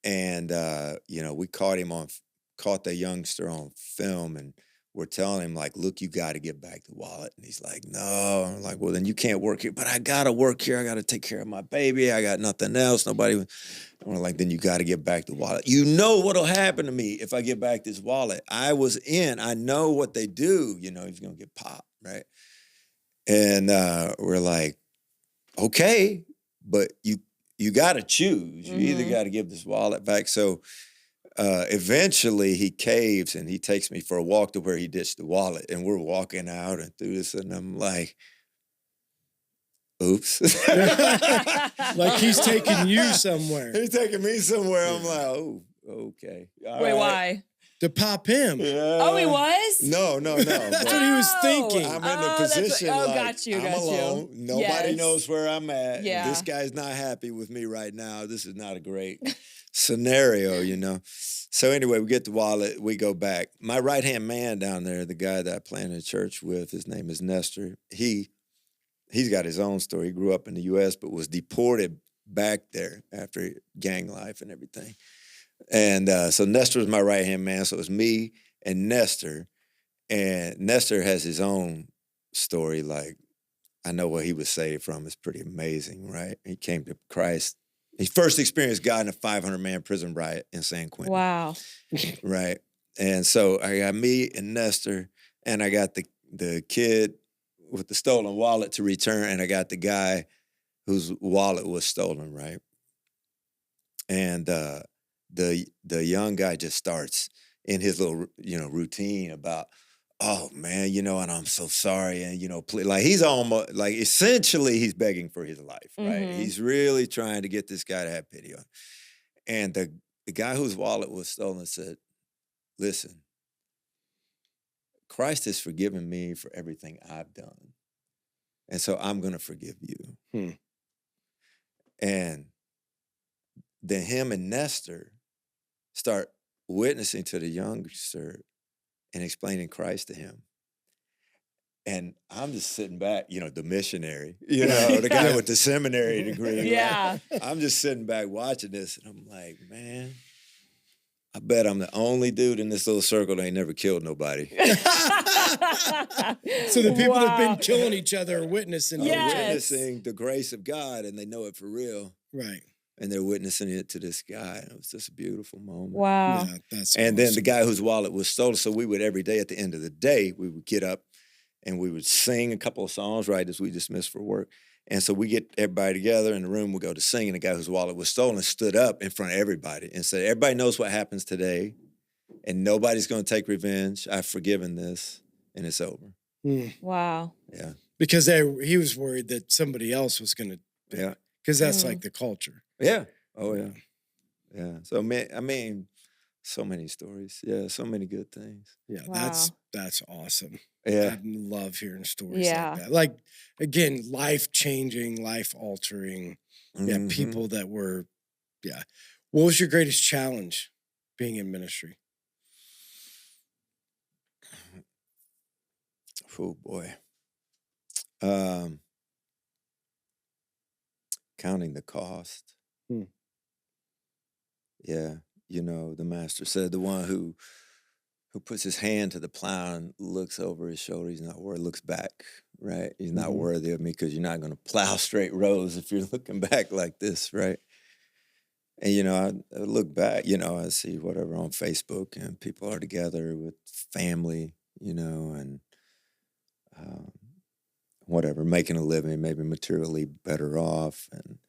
Speaker 2: And, you know, we caught the youngster on film, and we're telling him, like, look, you got to get back the wallet. And he's like, no. I'm like, well, then you can't work here. But I got to work here. I got to take care of my baby. I got nothing else. Nobody. And we're like, then you got to get back the wallet. You know what'll happen to me if I get back this wallet. I know what they do. You know, he's going to get popped, right? And we're like, okay, but you got to choose. You either got to give this wallet back. So eventually he caves and he takes me for a walk to where he ditched the wallet. And we're walking out and through this, and I'm like, oops.
Speaker 3: Like he's taking you somewhere.
Speaker 2: He's taking me somewhere. I'm like, oh, okay. All
Speaker 1: Wait,
Speaker 2: right.
Speaker 1: why?
Speaker 3: To pop him.
Speaker 2: Yeah.
Speaker 1: Oh, he was?
Speaker 2: No.
Speaker 3: That's what he was thinking.
Speaker 2: I'm in the position like,
Speaker 1: got you.
Speaker 2: I'm alone. Nobody knows where I'm at.
Speaker 1: Yeah.
Speaker 2: This guy's not happy with me right now. This is not a great scenario, you know. So anyway, we get the wallet. We go back. My right-hand man down there, the guy that I planted a church with, his name is Nestor. He's got his own story. He grew up in the U.S. but was deported back there after gang life and everything. And so Nestor was my right-hand man. So it was me and Nestor. And Nestor has his own story. Like, I know what he was saved from is pretty amazing, right? He came to Christ. He first experienced God in a 500-man prison riot in San Quentin.
Speaker 1: Wow.
Speaker 2: Right. And so I got me and Nestor, and I got the kid with the stolen wallet to return, and I got the guy whose wallet was stolen, right? And the young guy just starts in his little, you know, routine about, oh man, you know, and I'm so sorry, and you know, like he's almost like essentially he's begging for his life, right? He's really trying to get this guy to have pity on him. And the guy whose wallet was stolen said, listen, Christ has forgiven me for everything I've done, and so I'm going to forgive you. And then him and Nestor start witnessing to the youngster and explaining Christ to him. And I'm just sitting back, you know, the missionary, you know, the guy with the seminary degree.
Speaker 1: Yeah.
Speaker 2: Right? I'm just sitting back watching this, and I'm like, man, I bet I'm the only dude in this little circle that ain't never killed nobody.
Speaker 3: So the people that have been killing each other are witnessing.
Speaker 1: Yes.
Speaker 2: Witnessing the grace of God, and they know it for real.
Speaker 3: Right.
Speaker 2: And they're witnessing it to this guy. And it was just a beautiful moment.
Speaker 1: Wow.
Speaker 3: Yeah, that's
Speaker 2: And
Speaker 3: awesome.
Speaker 2: then the guy whose wallet was stolen, so we would every day at the end of the day, we would get up and we would sing a couple of songs right as we dismissed for work. And so we get everybody together in the room, we go to sing, and the guy whose wallet was stolen stood up in front of everybody and said, everybody knows what happens today, and nobody's going to take revenge. I've forgiven this, and it's over.
Speaker 1: Wow.
Speaker 2: Yeah.
Speaker 3: Because he was worried that somebody else was going to.
Speaker 2: Yeah.
Speaker 3: Because that's like the culture.
Speaker 2: Yeah. Oh, yeah. Yeah. So, I mean, so many stories. Yeah, so many good things.
Speaker 3: Yeah,
Speaker 1: Wow.
Speaker 3: that's awesome.
Speaker 2: Yeah.
Speaker 3: I love hearing stories
Speaker 1: Yeah.
Speaker 3: like that. Like, again, life-changing, life-altering. Yeah, people that were, yeah. What was your greatest challenge being in ministry?
Speaker 2: Oh, boy. counting the cost.
Speaker 3: Hmm.
Speaker 2: Yeah, the master said the one who puts his hand to the plow and looks over his shoulder, he's not worthy, looks back, right? He's not worthy of me because you're not going to plow straight rows if you're looking back like this, right? And, I look back, I see whatever on Facebook and people are together with family, and whatever, making a living, maybe materially better off and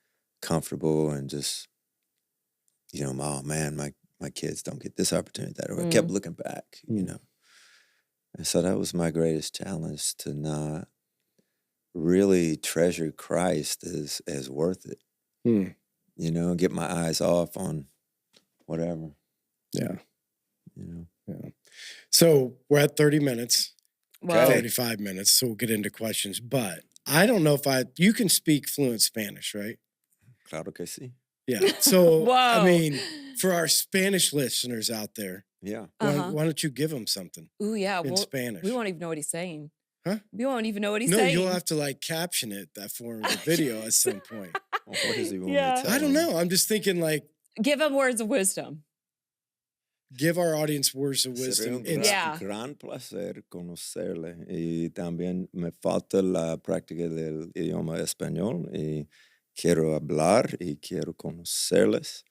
Speaker 2: comfortable and just, oh man, my kids don't get this opportunity, that. Or I kept looking back, And so that was my greatest challenge, to not really treasure Christ as worth it. Get my eyes off on whatever.
Speaker 3: Yeah. Yeah. So we're at 30 minutes, 35 minutes. So we'll get into questions. But I don't know if you can speak fluent Spanish, right?
Speaker 2: Claro que sí.
Speaker 3: Yeah. So, I mean, for our Spanish listeners out there, why don't you give them something?
Speaker 1: Ooh, yeah.
Speaker 3: In Spanish.
Speaker 1: We won't even know what he's saying.
Speaker 3: Huh?
Speaker 1: We won't even know what he's saying.
Speaker 3: No, you'll have to caption it that for the video at some point.
Speaker 2: Well, what does he want me to tell
Speaker 3: I don't know. I'm just thinking
Speaker 1: give him words of wisdom.
Speaker 3: Give our audience words of wisdom.
Speaker 2: Sería un gran placer conocerle. Y también me falta la práctica del idioma español. Y quiero hablar y quiero conocerles.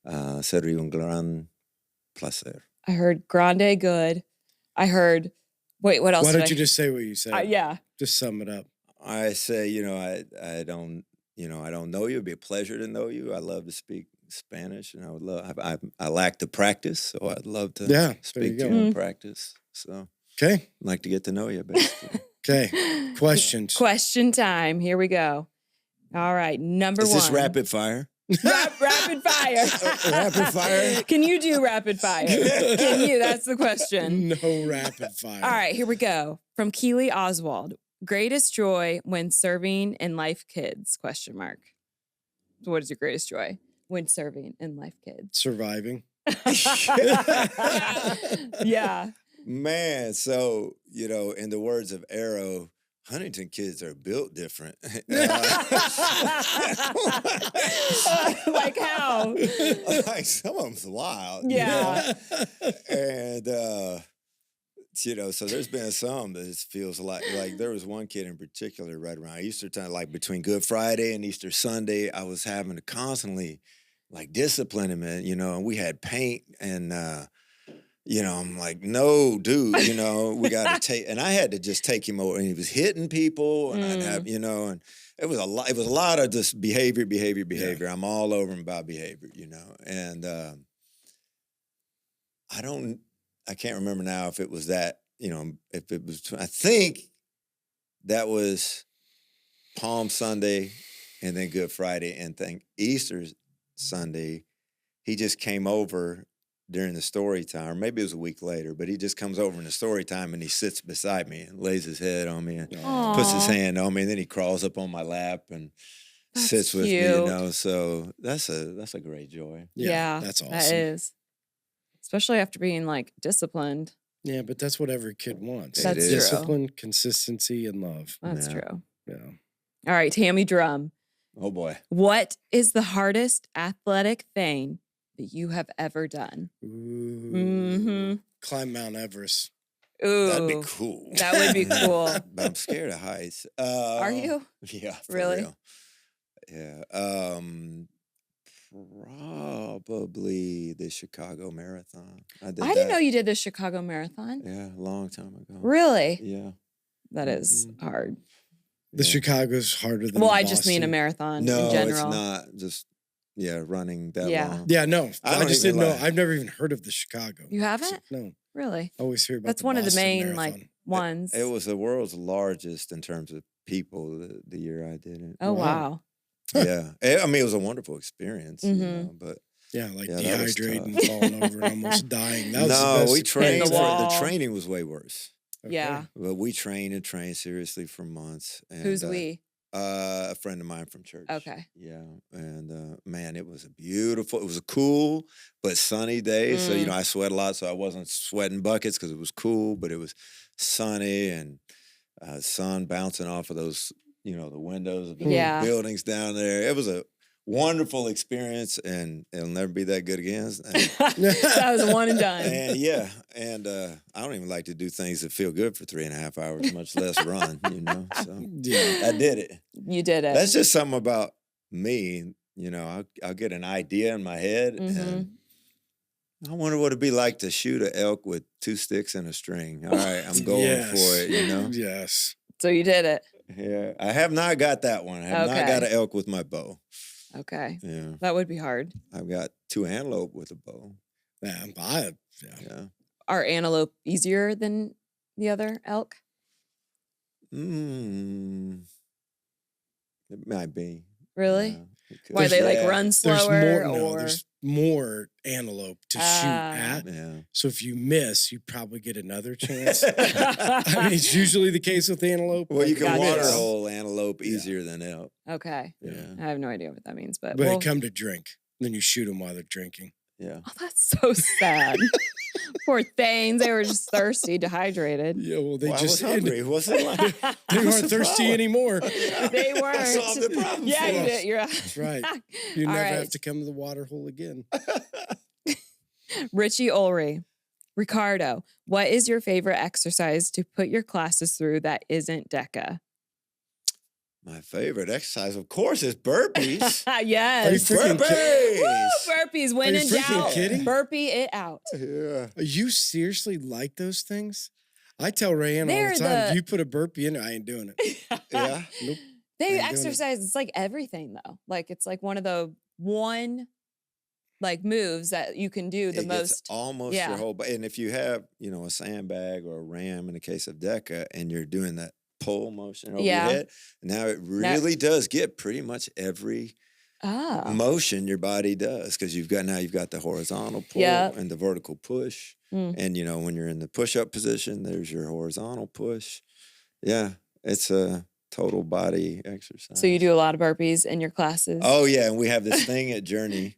Speaker 2: Sería un gran placer.
Speaker 1: I heard grande good. I heard, wait, what else?
Speaker 3: Why don't you just say what you said?
Speaker 1: Yeah.
Speaker 3: Just sum it up.
Speaker 2: I say, I don't know you. It'd be a pleasure to know you. I love to speak Spanish, and I lack the practice, so I'd love to speak to you in practice. So, I'd like to get to know you, basically.
Speaker 3: Okay, questions.
Speaker 1: Question time. Here we go. All right, number one.
Speaker 2: Is this rapid fire?
Speaker 1: Rapid fire.
Speaker 2: Rapid fire?
Speaker 1: Can you do rapid fire? Can you? That's the question.
Speaker 3: No rapid fire.
Speaker 1: All right, here we go. From Keely Oswald. Greatest joy when serving in Life Kids? ? So what is your greatest joy when serving in Life Kids?
Speaker 3: Surviving.
Speaker 1: Yeah.
Speaker 2: Man, so, in the words of Arrow, Huntington kids are built different.
Speaker 1: Like how?
Speaker 2: Like some of them's wild.
Speaker 1: Yeah.
Speaker 2: And, so there's been some that it feels like there was one kid in particular right around Easter time, like between Good Friday and Easter Sunday, I was having to constantly discipline him, and we had paint and, I'm like, no, dude, we got to take, and I had to just take him over, and he was hitting people, and I'd have, and it was a lot of just behavior. Yeah. I'm all over him about behavior, and I can't remember now if it was that, if it was, I think that was Palm Sunday and then Good Friday, and Easter Sunday, he just came over during the story time, or maybe it was a week later, but he just comes over in the story time and he sits beside me and lays his head on me and puts his hand on me, and then he crawls up on my lap and sits with me, so that's a great joy.
Speaker 1: Yeah,
Speaker 3: that's awesome.
Speaker 1: That is. Especially after being disciplined.
Speaker 3: Yeah, but that's what every kid wants.
Speaker 1: That's true.
Speaker 3: Discipline, consistency, and love.
Speaker 1: That's true.
Speaker 3: Yeah.
Speaker 1: All right, Tammy Drum.
Speaker 2: Oh boy.
Speaker 1: What is the hardest athletic thing that you have ever done?
Speaker 3: Ooh. Climb Mount Everest.
Speaker 1: Ooh.
Speaker 2: That'd be cool.
Speaker 1: That would be cool.
Speaker 2: But I'm scared of heights.
Speaker 1: Are you?
Speaker 2: Yeah.
Speaker 1: Really?
Speaker 2: Real. Yeah. Probably the Chicago Marathon. I
Speaker 1: didn't know you did the Chicago Marathon.
Speaker 2: Yeah, a long time ago.
Speaker 1: Really?
Speaker 2: Yeah.
Speaker 1: That is hard.
Speaker 3: The Chicago's harder than
Speaker 1: I
Speaker 3: Boston.
Speaker 1: just mean a marathon in
Speaker 2: No,
Speaker 1: general.
Speaker 2: it's not. Just, running that long.
Speaker 3: Yeah, no. I just didn't know.
Speaker 2: lie.
Speaker 3: I've never even heard of the Chicago.
Speaker 1: You haven't?
Speaker 3: No.
Speaker 1: Really?
Speaker 3: I always hear about
Speaker 1: That's
Speaker 3: the
Speaker 1: one of the
Speaker 3: Boston
Speaker 1: main
Speaker 3: Marathon.
Speaker 1: ones.
Speaker 2: It was the world's largest in terms of people the year I did it.
Speaker 1: Oh, wow.
Speaker 2: Yeah. I mean, it was a wonderful experience, but
Speaker 3: yeah,
Speaker 2: dehydrating
Speaker 3: and falling over and almost dying. That was the best
Speaker 2: we trained.
Speaker 1: the
Speaker 2: training was way worse.
Speaker 3: Okay.
Speaker 1: Yeah.
Speaker 2: But we trained seriously for months. And,
Speaker 1: Who's we?
Speaker 2: A friend of mine from church.
Speaker 1: Okay.
Speaker 2: Yeah. And man, it was it was a cool but sunny day. So, I sweat a lot, so I wasn't sweating buckets because it was cool, but it was sunny and sun bouncing off of those, the windows of the
Speaker 1: Yeah.
Speaker 2: buildings down there. It was a wonderful experience, and it'll never be that good again.
Speaker 1: That was one and done.
Speaker 2: And I don't even like to do things that feel good for 3.5 hours, much less run, So I did it.
Speaker 1: You did it.
Speaker 2: That's just something about me, I'll get an idea in my head, and I wonder what it'd be like to shoot an elk with 2 sticks and a string. All right, I'm going for it,
Speaker 3: Yes.
Speaker 1: So you did it.
Speaker 2: Yeah, I have not got that one. I have not got an elk with my bow.
Speaker 1: Okay.
Speaker 2: Yeah.
Speaker 1: That would be hard.
Speaker 2: I've got 2 antelope with a bow.
Speaker 3: Yeah.
Speaker 1: Are antelope easier than the other elk?
Speaker 2: It might be.
Speaker 1: Really?
Speaker 2: Yeah,
Speaker 1: why they run slower?
Speaker 3: There's more antelope to shoot at.
Speaker 2: Yeah.
Speaker 3: So if you miss, you probably get another chance. I mean, it's usually the case with antelope.
Speaker 2: Well, you can water hole antelope easier than elk.
Speaker 1: Okay.
Speaker 2: Yeah.
Speaker 1: I have no idea what that means, but
Speaker 3: they come to drink. Then you shoot them while they're drinking.
Speaker 2: Yeah.
Speaker 1: Oh, that's so sad. Poor things. They were just thirsty, dehydrated.
Speaker 3: Yeah, well, they
Speaker 2: I
Speaker 3: just
Speaker 2: was hungry. What's it like?
Speaker 3: they weren't thirsty anymore.
Speaker 1: They weren't.
Speaker 2: I solved the problem.
Speaker 1: Yeah,
Speaker 2: for
Speaker 1: you
Speaker 2: us.
Speaker 1: did. You're
Speaker 3: That's right. You
Speaker 1: All
Speaker 3: never
Speaker 1: right.
Speaker 3: have to come to the water hole again.
Speaker 1: Richie Ulrey. Ricardo, what is your favorite exercise to put your classes through that isn't DECA?
Speaker 2: My favorite exercise, of course, is burpees.
Speaker 1: Yes.
Speaker 3: Are you freaking
Speaker 2: Burpees!
Speaker 1: Woo, burpees, when
Speaker 3: Are you
Speaker 1: in
Speaker 3: freaking
Speaker 1: doubt.
Speaker 3: kidding?
Speaker 1: Burpee it out.
Speaker 2: Yeah.
Speaker 3: You seriously like those things? I tell Rayanne all
Speaker 1: They're
Speaker 3: the time,
Speaker 1: the-
Speaker 3: if you put a burpee in it, I ain't doing it.
Speaker 2: Yeah.
Speaker 3: Nope.
Speaker 1: They
Speaker 3: Ain't doing it.
Speaker 1: exercise, it's like everything though. Like it's like one of the moves that you can do the
Speaker 2: It gets
Speaker 1: most.
Speaker 2: almost
Speaker 1: Yeah.
Speaker 2: your whole body. And if you have, a sandbag or a ram in the case of DECA, and you're doing that pull motion over
Speaker 1: Yeah.
Speaker 2: your head, now it really does get pretty much every motion your body does, because you've got the horizontal pull and the vertical push. And when you're in the push-up position, there's your horizontal push. Yeah, it's a total body exercise.
Speaker 1: So you do a lot of burpees in your classes?
Speaker 2: Oh yeah, and we have this thing at Journey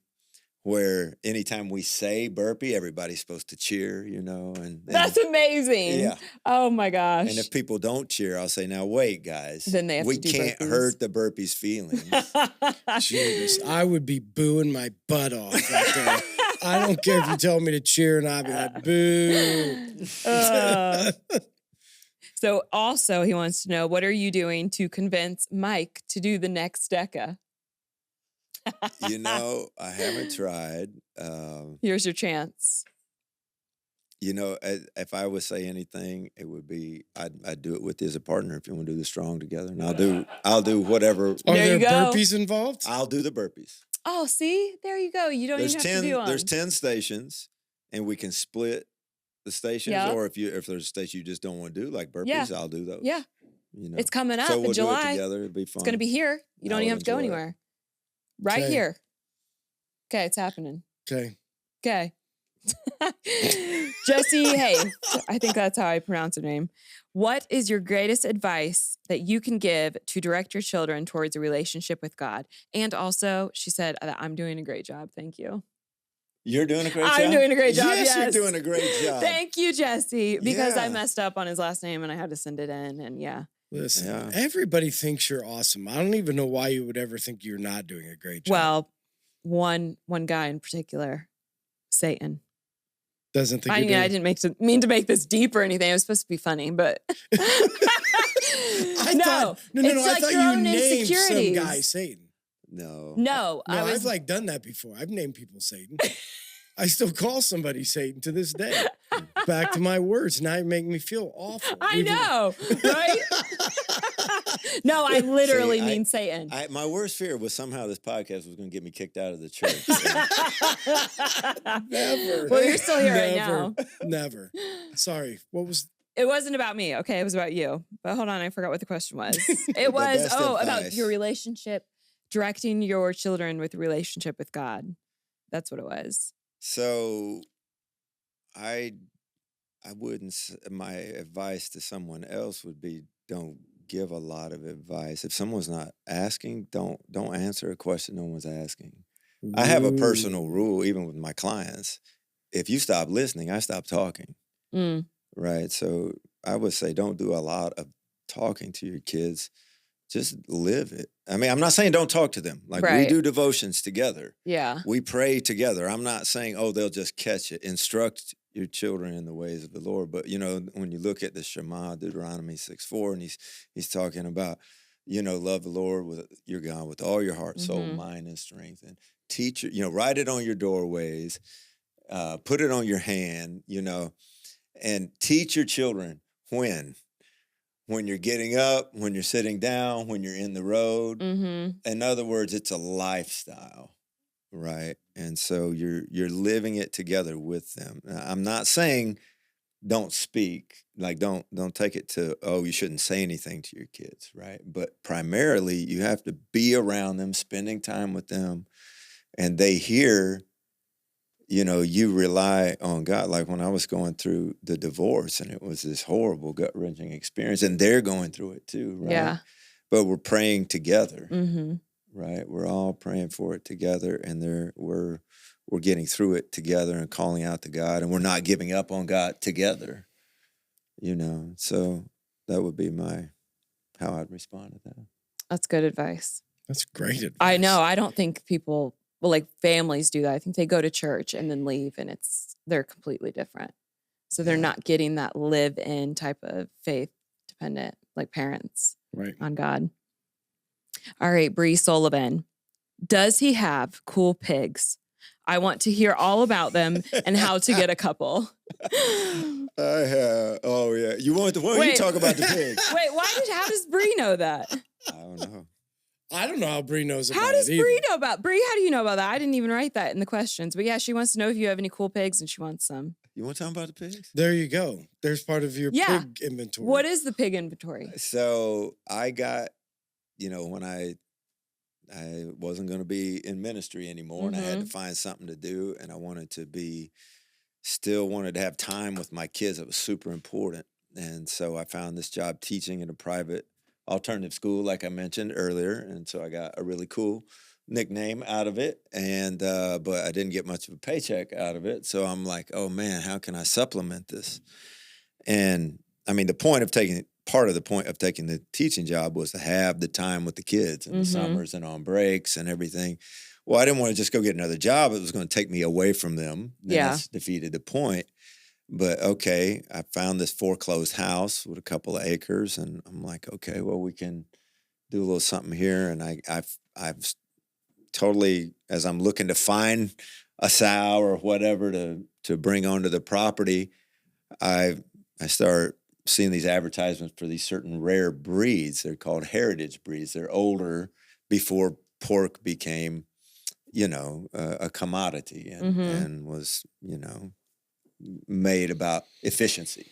Speaker 2: where anytime we say burpee, everybody's supposed to cheer, and
Speaker 1: That's amazing.
Speaker 2: Yeah.
Speaker 1: Oh my gosh.
Speaker 2: And if people don't cheer, I'll say, now wait, guys.
Speaker 1: Then they have
Speaker 2: we
Speaker 1: to do
Speaker 2: can't
Speaker 1: burpees.
Speaker 2: hurt the burpees' feelings.
Speaker 3: Jesus, I would be booing my butt off right there. I don't care if you tell me to cheer, and I'd be like, boo.
Speaker 1: So also he wants to know, what are you doing to convince Mike to do the next DECA?
Speaker 2: I haven't tried.
Speaker 1: Here's your chance.
Speaker 2: If I would say anything, it would be I'd do it with you as a partner if you want to do the strong together, and I'll do whatever.
Speaker 3: Are
Speaker 1: There
Speaker 3: there
Speaker 1: you go.
Speaker 3: burpees involved?
Speaker 2: I'll do the burpees.
Speaker 1: Oh, see? There you go. You don't even have to do them.
Speaker 2: There's 10 stations, and we can split the stations.
Speaker 1: Yeah.
Speaker 2: Or if there's a station you just don't want to do, like burpees,
Speaker 1: Yeah.
Speaker 2: I'll do those.
Speaker 1: Yeah. It's coming up
Speaker 2: so
Speaker 1: in
Speaker 2: we'll
Speaker 1: July.
Speaker 2: do it together. It'd be fun.
Speaker 1: It's going to be here. You don't
Speaker 2: I
Speaker 1: even
Speaker 2: would
Speaker 1: have to go
Speaker 2: enjoy it.
Speaker 1: anywhere. Right
Speaker 3: Okay.
Speaker 1: here. Okay, it's happening.
Speaker 3: Okay.
Speaker 1: Okay. Jessie, hey, I think that's how I pronounce her name. What is your greatest advice that you can give to direct your children towards a relationship with God? And also, she said, I'm doing a great job. Thank you.
Speaker 2: You're doing a great job?
Speaker 1: I'm doing a great job.
Speaker 2: Yes,
Speaker 1: Yes,
Speaker 2: you're doing a great job.
Speaker 1: Thank you, Jessie, because I
Speaker 2: Yeah.
Speaker 1: messed up on his last name and I had to send it in. And yeah.
Speaker 3: Listen,
Speaker 2: Yeah.
Speaker 3: everybody thinks you're awesome. I don't even know why you would ever think you're not doing a great job.
Speaker 1: Well, one guy in particular, Satan.
Speaker 3: Doesn't think
Speaker 1: I
Speaker 3: you're
Speaker 1: mean,
Speaker 3: doing
Speaker 1: I didn't mean to make this deep or anything. It was supposed to be funny, but
Speaker 3: I
Speaker 1: no,
Speaker 3: thought
Speaker 1: it's like
Speaker 3: I thought
Speaker 1: your
Speaker 3: you
Speaker 1: own
Speaker 3: named some
Speaker 1: insecurities.
Speaker 3: guy Satan.
Speaker 2: No.
Speaker 1: No,
Speaker 3: No,
Speaker 1: I was
Speaker 3: I've like done that before. I've named people Satan. I still call somebody Satan to this day. Back to my words. Now you make me feel awful.
Speaker 1: I know, right? No, I literally
Speaker 2: See,
Speaker 1: mean Satan.
Speaker 2: My worst fear was somehow this podcast was going to get me kicked out of the church.
Speaker 3: Never.
Speaker 1: Well, you're still here right
Speaker 3: Never.
Speaker 1: now.
Speaker 3: Never. Sorry. What was
Speaker 1: It wasn't about me, okay? It was about you. But hold on, I forgot what the question was. It was,
Speaker 2: best
Speaker 1: about
Speaker 2: advice.
Speaker 1: your relationship, directing your children with relationship with God. That's what it was.
Speaker 2: So I wouldn't, my advice to someone else would be, don't give a lot of advice. If someone's not asking, don't answer a question no one's asking. I have a personal rule, even with my clients. If you stop listening, I stop talking.
Speaker 1: Mm.
Speaker 2: Right. So I would say don't do a lot of talking to your kids. just live it. I mean, I'm not saying don't talk to them. Like, we
Speaker 1: Right.
Speaker 2: do devotions together.
Speaker 1: Yeah.
Speaker 2: We pray together. I'm not saying, oh, they'll just catch it. Instruct your children in the ways of the Lord. But, when you look at the Shema, Deuteronomy 6:4, and he's talking about, love the Lord with your God with all your heart, soul, mind, and strength. And teach, write it on your doorways, put it on your hand, and teach your children when you're getting up, when you're sitting down, when you're in the road. In other words, it's a lifestyle, right? And so you're living it together with them. I'm not saying don't speak, like don't take it to, oh, you shouldn't say anything to your kids, right? But primarily you have to be around them, spending time with them, and they hear, you rely on God. Like when I was going through the divorce, and it was this horrible, gut-wrenching experience, and they're going through it too, right?
Speaker 1: Yeah.
Speaker 2: But we're praying together, right? We're all praying for it together, and we're getting through it together and calling out to God, and we're not giving up on God together, So that would be how I'd respond to that.
Speaker 1: That's good advice.
Speaker 3: That's great advice.
Speaker 1: I know. I don't think people, families do that. I think they go to church and then leave, and they're completely different. So they're not getting that live-in type of faith dependent, like parents, on God. All right, Bree Sullivan. Does he have cool pigs? I want to hear all about them and how to get a couple.
Speaker 2: I have. Oh, yeah. You talk about the pigs?
Speaker 1: Wait, how does Bree know that?
Speaker 2: I don't know.
Speaker 3: I don't know how Bree knows about it.
Speaker 1: How does Bree know about Bree? How do you know about that? I didn't even write that in the questions. But yeah, she wants to know if you have any cool pigs, and she wants some.
Speaker 2: You want to talk about the pigs?
Speaker 3: There you go. There's part of your pig inventory.
Speaker 1: What is the pig inventory?
Speaker 2: So I got, when I wasn't going to be in ministry anymore, and I had to find something to do, and I wanted to have time with my kids. It was super important. And so I found this job teaching in a private alternative school, like I mentioned earlier. And so I got a really cool nickname out of it. And, but I didn't get much of a paycheck out of it. So I'm like, oh man, how can I supplement this? And I mean, part of the point of taking the teaching job was to have the time with the kids in the summers and on breaks and everything. Well, I didn't want to just go get another job. It was going to take me away from them. That's defeated the point. But okay, I found this foreclosed house with a couple of acres, and I'm like, okay, well, we can do a little something here. And I've totally, as I'm looking to find a sow or whatever to bring onto the property, I start seeing these advertisements for these certain rare breeds. They're called heritage breeds. They're older, before pork became, a commodity and was, made about efficiency.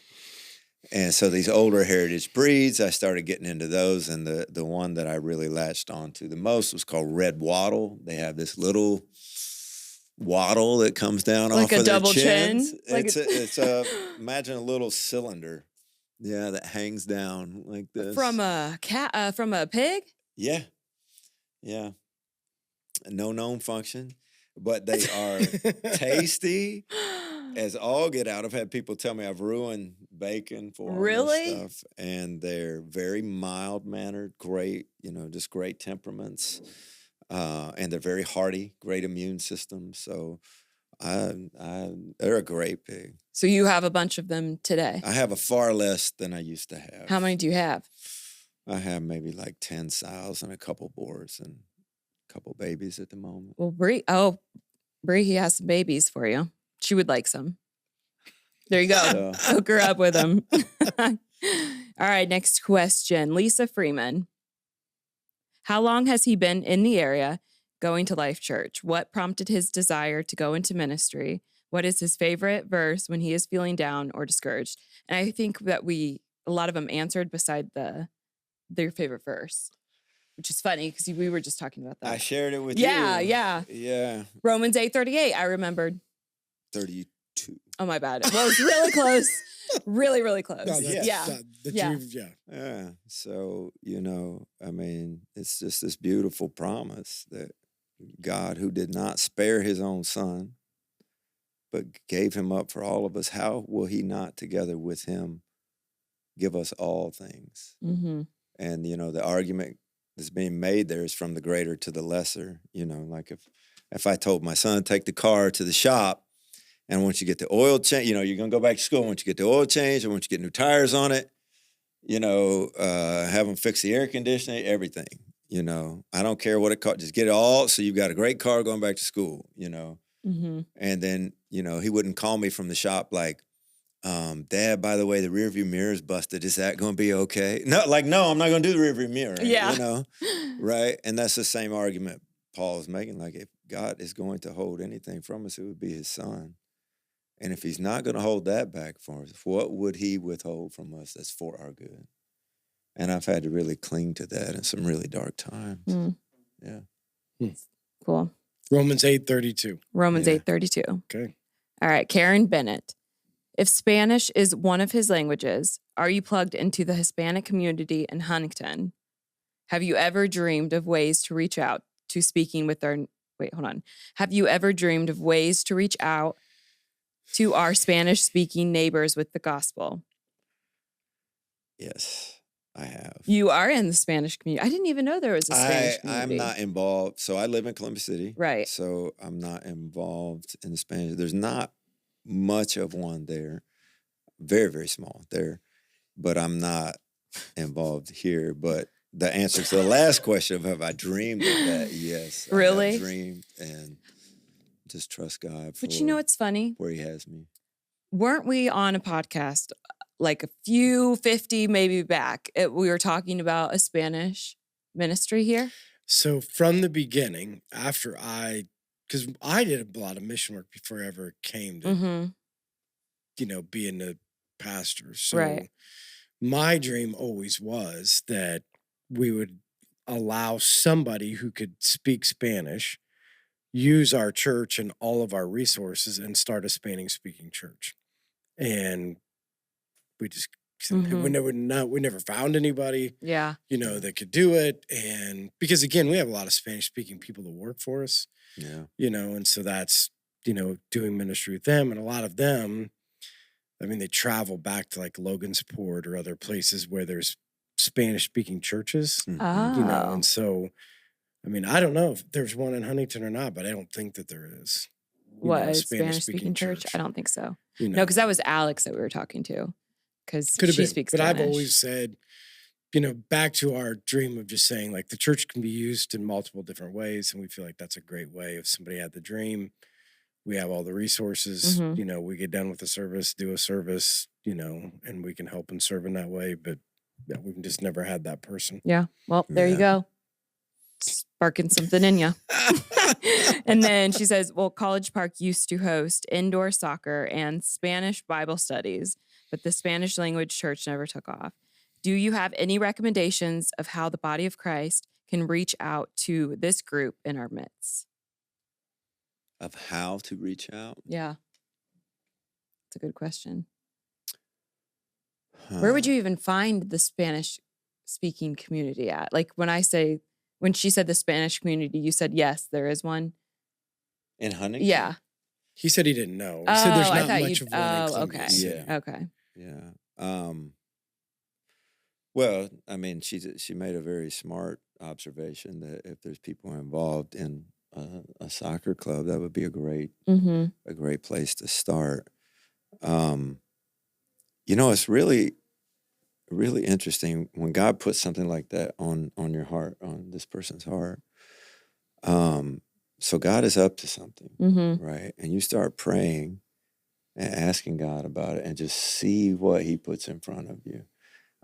Speaker 2: And so these older heritage breeds, I started getting into those. And the one that I really latched onto the most was called red wattle. They have this little wattle that comes down off of their chins. It's imagine a little cylinder, that hangs down like this.
Speaker 1: From a cat, from a pig?
Speaker 2: Yeah. No known function, but they are tasty as all get out. I've had people tell me I've ruined bacon for them and stuff. And they're very mild-mannered, great, just great temperaments. And they're very hardy, great immune system. So they're a great pig.
Speaker 1: So you have a bunch of them today?
Speaker 2: I have a far less than I used to have.
Speaker 1: How many do you have?
Speaker 2: I have maybe like 10 sows and a couple boars and a couple babies at the moment.
Speaker 1: Well, Bree, he has some babies for you. She would like some. There you go. Hook her up with them. All right, next question. Lisa Freeman. How long has he been in the area going to Life Church? What prompted his desire to go into ministry? What is his favorite verse when he is feeling down or discouraged? And I think that a lot of them answered beside their favorite verse, which is funny because we were just talking about that.
Speaker 2: I shared it with you. Yeah.
Speaker 1: Romans 8:38, I remember.
Speaker 2: 32.
Speaker 1: Oh, my bad. Well, it's really close. Really, really close.
Speaker 3: No,
Speaker 2: Yeah. So, I mean, it's just this beautiful promise that God, who did not spare his own son, but gave him up for all of us, how will he not together with him give us all things?
Speaker 1: Mm-hmm.
Speaker 2: And, the argument that's being made there is from the greater to the lesser. Like if I told my son, take the car to the shop, and once you get the oil change, you're going to go back to school. Once you get the oil change, and once you get new tires on it, have them fix the air conditioning, everything. I don't care what it costs. Just get it all so you've got a great car going back to school,
Speaker 1: Mm-hmm.
Speaker 2: And then, he wouldn't call me from the shop like, Dad, by the way, the rearview mirror is busted. Is that going to be okay? No, I'm not going to do the rearview mirror.
Speaker 1: Yeah.
Speaker 2: Right? And that's the same argument Paul is making. Like, if God is going to hold anything from us, it would be his son. And if he's not going to hold that back for us, what would he withhold from us that's for our good? And I've had to really cling to that in some really dark times.
Speaker 1: Mm.
Speaker 2: Yeah.
Speaker 1: Cool.
Speaker 3: Romans 8:32.
Speaker 1: Romans 8:32.
Speaker 3: Okay.
Speaker 1: All right, Karen Bennett. If Spanish is one of his languages, are you plugged into the Hispanic community in Huntington? Have you ever dreamed of ways to reach out to speaking with our... Wait, hold on. Have you ever dreamed of ways to reach out to our Spanish-speaking neighbors with the gospel?
Speaker 2: Yes, I have.
Speaker 1: You are in the Spanish community. I didn't even know there was a Spanish community.
Speaker 2: I'm not involved. So I live in Columbus City.
Speaker 1: Right.
Speaker 2: So I'm not involved in the Spanish. There's not much of one there. Very, very small there. But I'm not involved here. But the answer to the last question of have I dreamed of that? Yes.
Speaker 1: Really?
Speaker 2: I have dreamed and just trust God for
Speaker 1: But it's funny?
Speaker 2: where he has me.
Speaker 1: Weren't we on a podcast like a few 50 maybe back? We were talking about a Spanish ministry here.
Speaker 3: So from the beginning, after because I did a lot of mission work before I ever came to, being a pastor. So
Speaker 1: right.
Speaker 3: My dream always was that we would allow somebody who could speak Spanish, use our church and all of our resources and start a Spanish-speaking church. And we just we never found anybody, that could do it. And because again, we have a lot of Spanish-speaking people that work for us, and so that's doing ministry with them, and a lot of them, they travel back to like Logansport or other places where there's Spanish-speaking churches, and so, I don't know if there's one in Huntington or not, but I don't think that there is.
Speaker 1: What, a Spanish-speaking church? I don't think so. No, because that was Alex that we were talking to. Because she speaks
Speaker 3: But
Speaker 1: Spanish.
Speaker 3: I've always said, back to our dream of just saying like the church can be used in multiple different ways. And we feel like that's a great way. If somebody had the dream, we have all the resources, we get done with the service, do a service, and we can help and serve in that way. But we've just never had that person.
Speaker 1: Yeah. Well, there you go. Sparking something in you. And then she says, well, College Park used to host indoor soccer and Spanish Bible studies, but the Spanish language church never took off. Do you have any recommendations of how the body of Christ can reach out to this group in our midst?
Speaker 2: Of how to reach out?
Speaker 1: Yeah. It's a good question. Where would you even find the Spanish-speaking community at? Like when she said the Spanish community, you said, yes, there is one.
Speaker 2: In Huntington?
Speaker 1: Yeah.
Speaker 3: He said he didn't know. He said there's not much of one in Columbia
Speaker 1: okay.
Speaker 3: City.
Speaker 1: Yeah. Okay.
Speaker 2: Yeah. Well, she made a very smart observation that if there's people involved in a soccer club, that would be a great place to start. It's really, really interesting when God puts something like that on your heart, on this person's heart. So God is up to something, right? And you start praying and asking God about it and just see what he puts in front of you.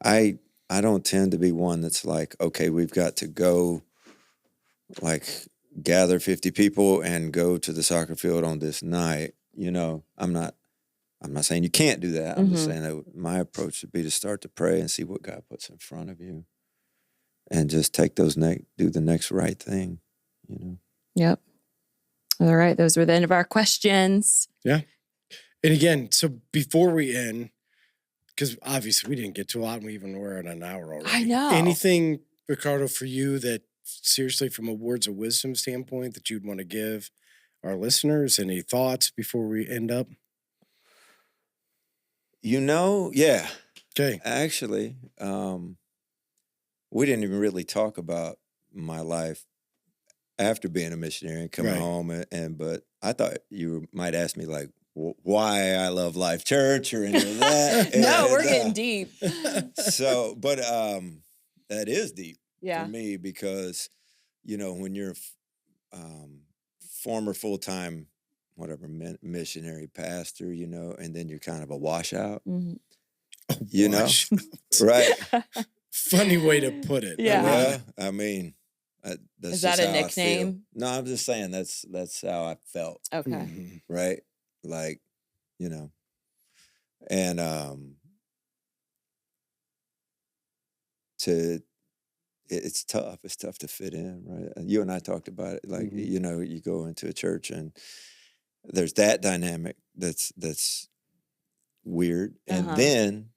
Speaker 2: I don't tend to be one that's like, okay, we've got to go gather 50 people and go to the soccer field on this night. I'm not saying you can't do that. I'm just saying that my approach would be to start to pray and see what God puts in front of you and just take do the next right thing,
Speaker 1: Yep. All right. Those were the end of our questions.
Speaker 3: Yeah. And again, so before we end, because obviously we didn't get to a lot and we even were at an hour already.
Speaker 1: I know.
Speaker 3: Anything, Ricardo, for you that seriously from a words of wisdom standpoint that you'd want to give our listeners? Any thoughts before we end up?
Speaker 2: Yeah.
Speaker 3: Okay.
Speaker 2: Actually, we didn't even really talk about my life after being a missionary and coming home. But I thought you might ask me like why I love Life Church or any of that.
Speaker 1: No, we're getting deep.
Speaker 2: So, but that is deep
Speaker 1: for
Speaker 2: me because, you know, when you're former full-time, whatever, missionary pastor, you know, and then you're kind of a washout, you know, right?
Speaker 3: Funny way to put it.
Speaker 1: Yeah.
Speaker 2: I mean, that's
Speaker 1: is that
Speaker 2: just
Speaker 1: a
Speaker 2: how
Speaker 1: nickname?
Speaker 2: No, I'm just saying that's how I felt.
Speaker 1: Okay.
Speaker 2: Right? Like, you know, and it's tough. It's tough to fit in, right? You and I talked about it. Like, you know, you go into a church and there's that dynamic that's weird. And then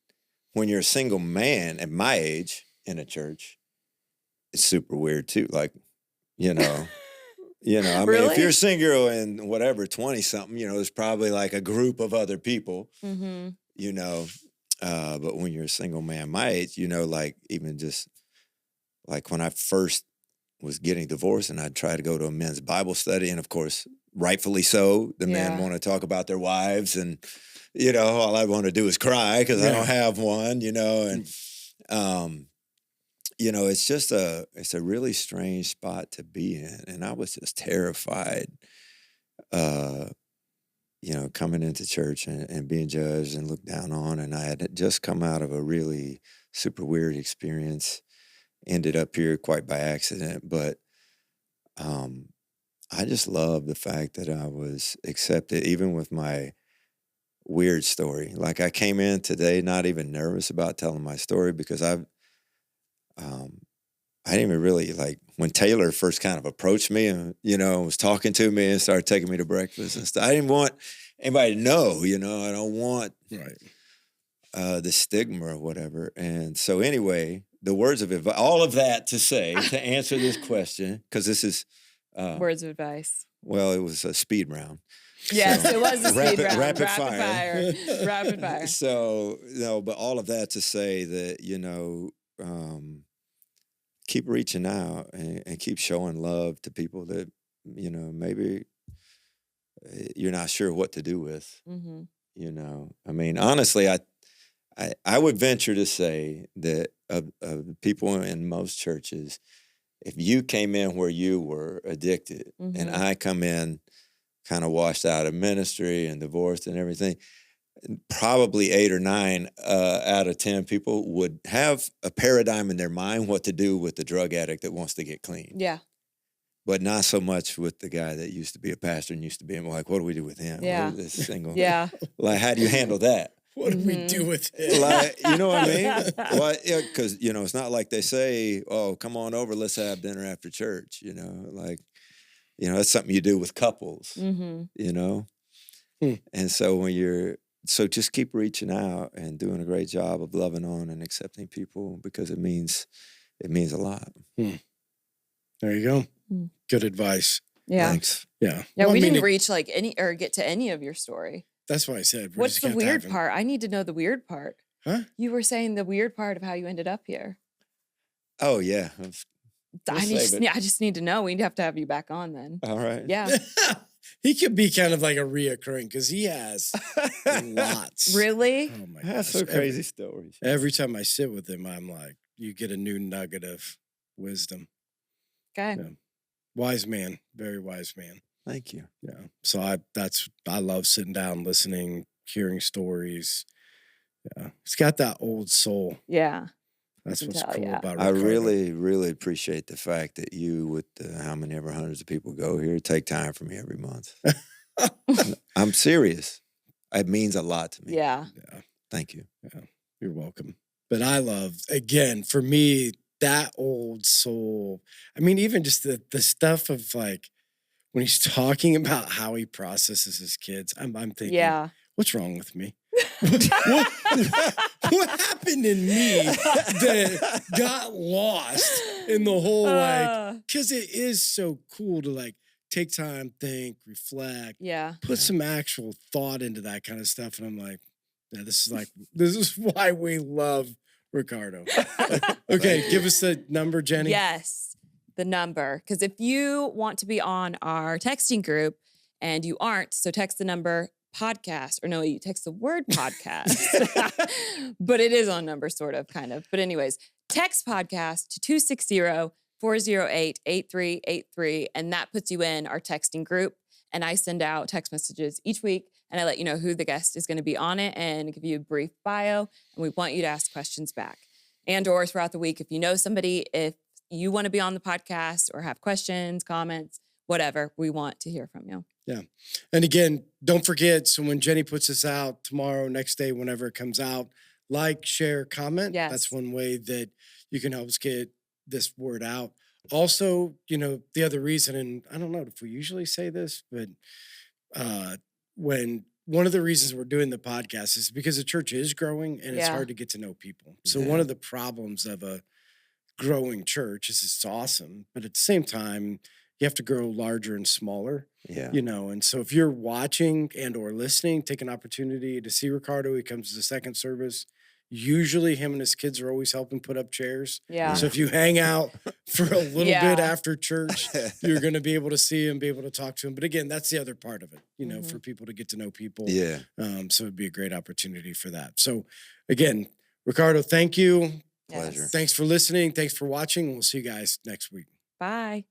Speaker 2: when you're a single man at my age in a church, it's super weird too. Like, you know, I mean, if you're single and whatever, 20 something, you know, there's probably like a group of other people, you know, but when you're a single man my age, you know, like even just like when I first was getting divorced and I'd try to go to a men's Bible study. And of course, rightfully so, the men want to talk about their wives and, you know, all I want to do is cry because I don't have one, you know, and, you know, it's a really strange spot to be in. And I was just terrified, you know, coming into church and being judged and looked down on. And I had just come out of a really super weird experience, ended up here quite by accident. But I just love the fact that I was accepted, even with my weird story. Like I came in today not even nervous about telling my story because I didn't even really, like, when Taylor first kind of approached me and, you know, was talking to me and started taking me to breakfast and stuff, I didn't want anybody to know, you know, I don't want the stigma or whatever. And so anyway, the words of advice, all of that to say, to answer this question, because this is...
Speaker 1: words of advice.
Speaker 2: Well, it was a speed round.
Speaker 1: Yes, so, it was a speed round.
Speaker 2: Rapid fire.
Speaker 1: Rapid fire.
Speaker 2: So, no, but all of that to say that, you know, keep reaching out and keep showing love to people that, you know, maybe you're not sure what to do with, you know. I mean, honestly, I would venture to say that of people in most churches, if you came in where you were addicted and I come in kind of washed out of ministry and divorced and everything, probably 8 or 9 out of 10 people would have a paradigm in their mind what to do with the drug addict that wants to get clean.
Speaker 1: Yeah.
Speaker 2: But not so much with the guy that used to be a pastor and used to be like, what do we do with him?
Speaker 1: Yeah.
Speaker 2: This single.
Speaker 1: Yeah.
Speaker 2: Like, how do you handle that?
Speaker 3: What do we do with it?
Speaker 2: Like, you know what I mean? Well, yeah, because, you know, it's not like they say, oh, come on over, let's have dinner after church, you know? Like, you know, that's something you do with couples, you know? And so so just keep reaching out and doing a great job of loving on and accepting people because it means a lot.
Speaker 3: There you go. Good advice.
Speaker 1: Yeah.
Speaker 2: Thanks.
Speaker 3: Yeah.
Speaker 1: Yeah,
Speaker 3: Well,
Speaker 1: we
Speaker 3: I mean,
Speaker 1: didn't reach like any or get to any of your story.
Speaker 3: That's what I said.
Speaker 1: What's the weird part? I need to know the weird part.
Speaker 3: Huh?
Speaker 1: You were saying the weird part of how you ended up here.
Speaker 2: Oh, yeah.
Speaker 1: I just need to know. We'd have to have you back on then.
Speaker 2: All right.
Speaker 1: Yeah.
Speaker 3: He could be kind of like a reoccurring because he has lots.
Speaker 1: Really?
Speaker 3: Oh my
Speaker 2: That's
Speaker 3: gosh.
Speaker 2: so crazy stories.
Speaker 3: Every time I sit with him, I'm like, you get a new nugget of wisdom.
Speaker 1: Okay.
Speaker 3: Yeah. Wise man, very wise man.
Speaker 2: Thank you.
Speaker 3: Yeah. So I love sitting down, listening, hearing stories. Yeah. It's got that old soul.
Speaker 1: Yeah.
Speaker 3: That's what's
Speaker 1: tell,
Speaker 3: cool
Speaker 1: yeah.
Speaker 3: about
Speaker 2: I
Speaker 3: Ricardo.
Speaker 2: really, really appreciate the fact that you, with how many ever hundreds of people go here, take time for me every month. I'm serious. It means a lot to me.
Speaker 1: Yeah.
Speaker 3: Yeah.
Speaker 2: Thank you.
Speaker 3: Yeah. You're welcome. But I love, again, for me, that old soul. I mean, even just the stuff of like, when he's talking about how he processes his kids, I'm thinking, what's wrong with me? what happened in me that got lost in the whole, like, because it is so cool to like take time, think, reflect, put some actual thought into that kind of stuff. And I'm like, yeah, this is why we love Ricardo. Okay, give us the number, Jenny.
Speaker 1: Yes. the number. Because if you want to be on our texting group and you aren't, so text the number podcast, or no, you text the word podcast, but it is on number, sort of, kind of. But anyways, text podcast to 260-408-8383, and that puts you in our texting group. And I send out text messages each week, and I let you know who the guest is going to be on it and give you a brief bio. And we want you to ask questions back. And or throughout the week, if you know somebody, if you want to be on the podcast or have questions, comments, whatever, we want to hear from you.
Speaker 3: Yeah. And again, don't forget, so when Jenny puts this out tomorrow, next day, whenever it comes out, like, share, comment.
Speaker 1: Yes.
Speaker 3: That's one way that you can help us get this word out. Also, the other reason, and I don't know if we usually say this, but when one of the reasons we're doing the podcast is because the church is growing and it's hard to get to know people. So one of the problems of a growing church is it's awesome, but at the same time, you have to grow larger and smaller.
Speaker 2: Yeah.
Speaker 3: And so if you're watching and or listening, take an opportunity to see Ricardo. He comes to the second service. Usually him and his kids are always helping put up chairs.
Speaker 1: Yeah.
Speaker 3: So if you hang out for a little bit after church, you're going to be able to see him, be able to talk to him. But again, that's the other part of it, for people to get to know people.
Speaker 2: Yeah.
Speaker 3: So it'd be a great opportunity for that. So again, Ricardo, thank you.
Speaker 2: Pleasure.
Speaker 3: Thanks for listening. Thanks for watching. We'll see you guys next week.
Speaker 1: Bye.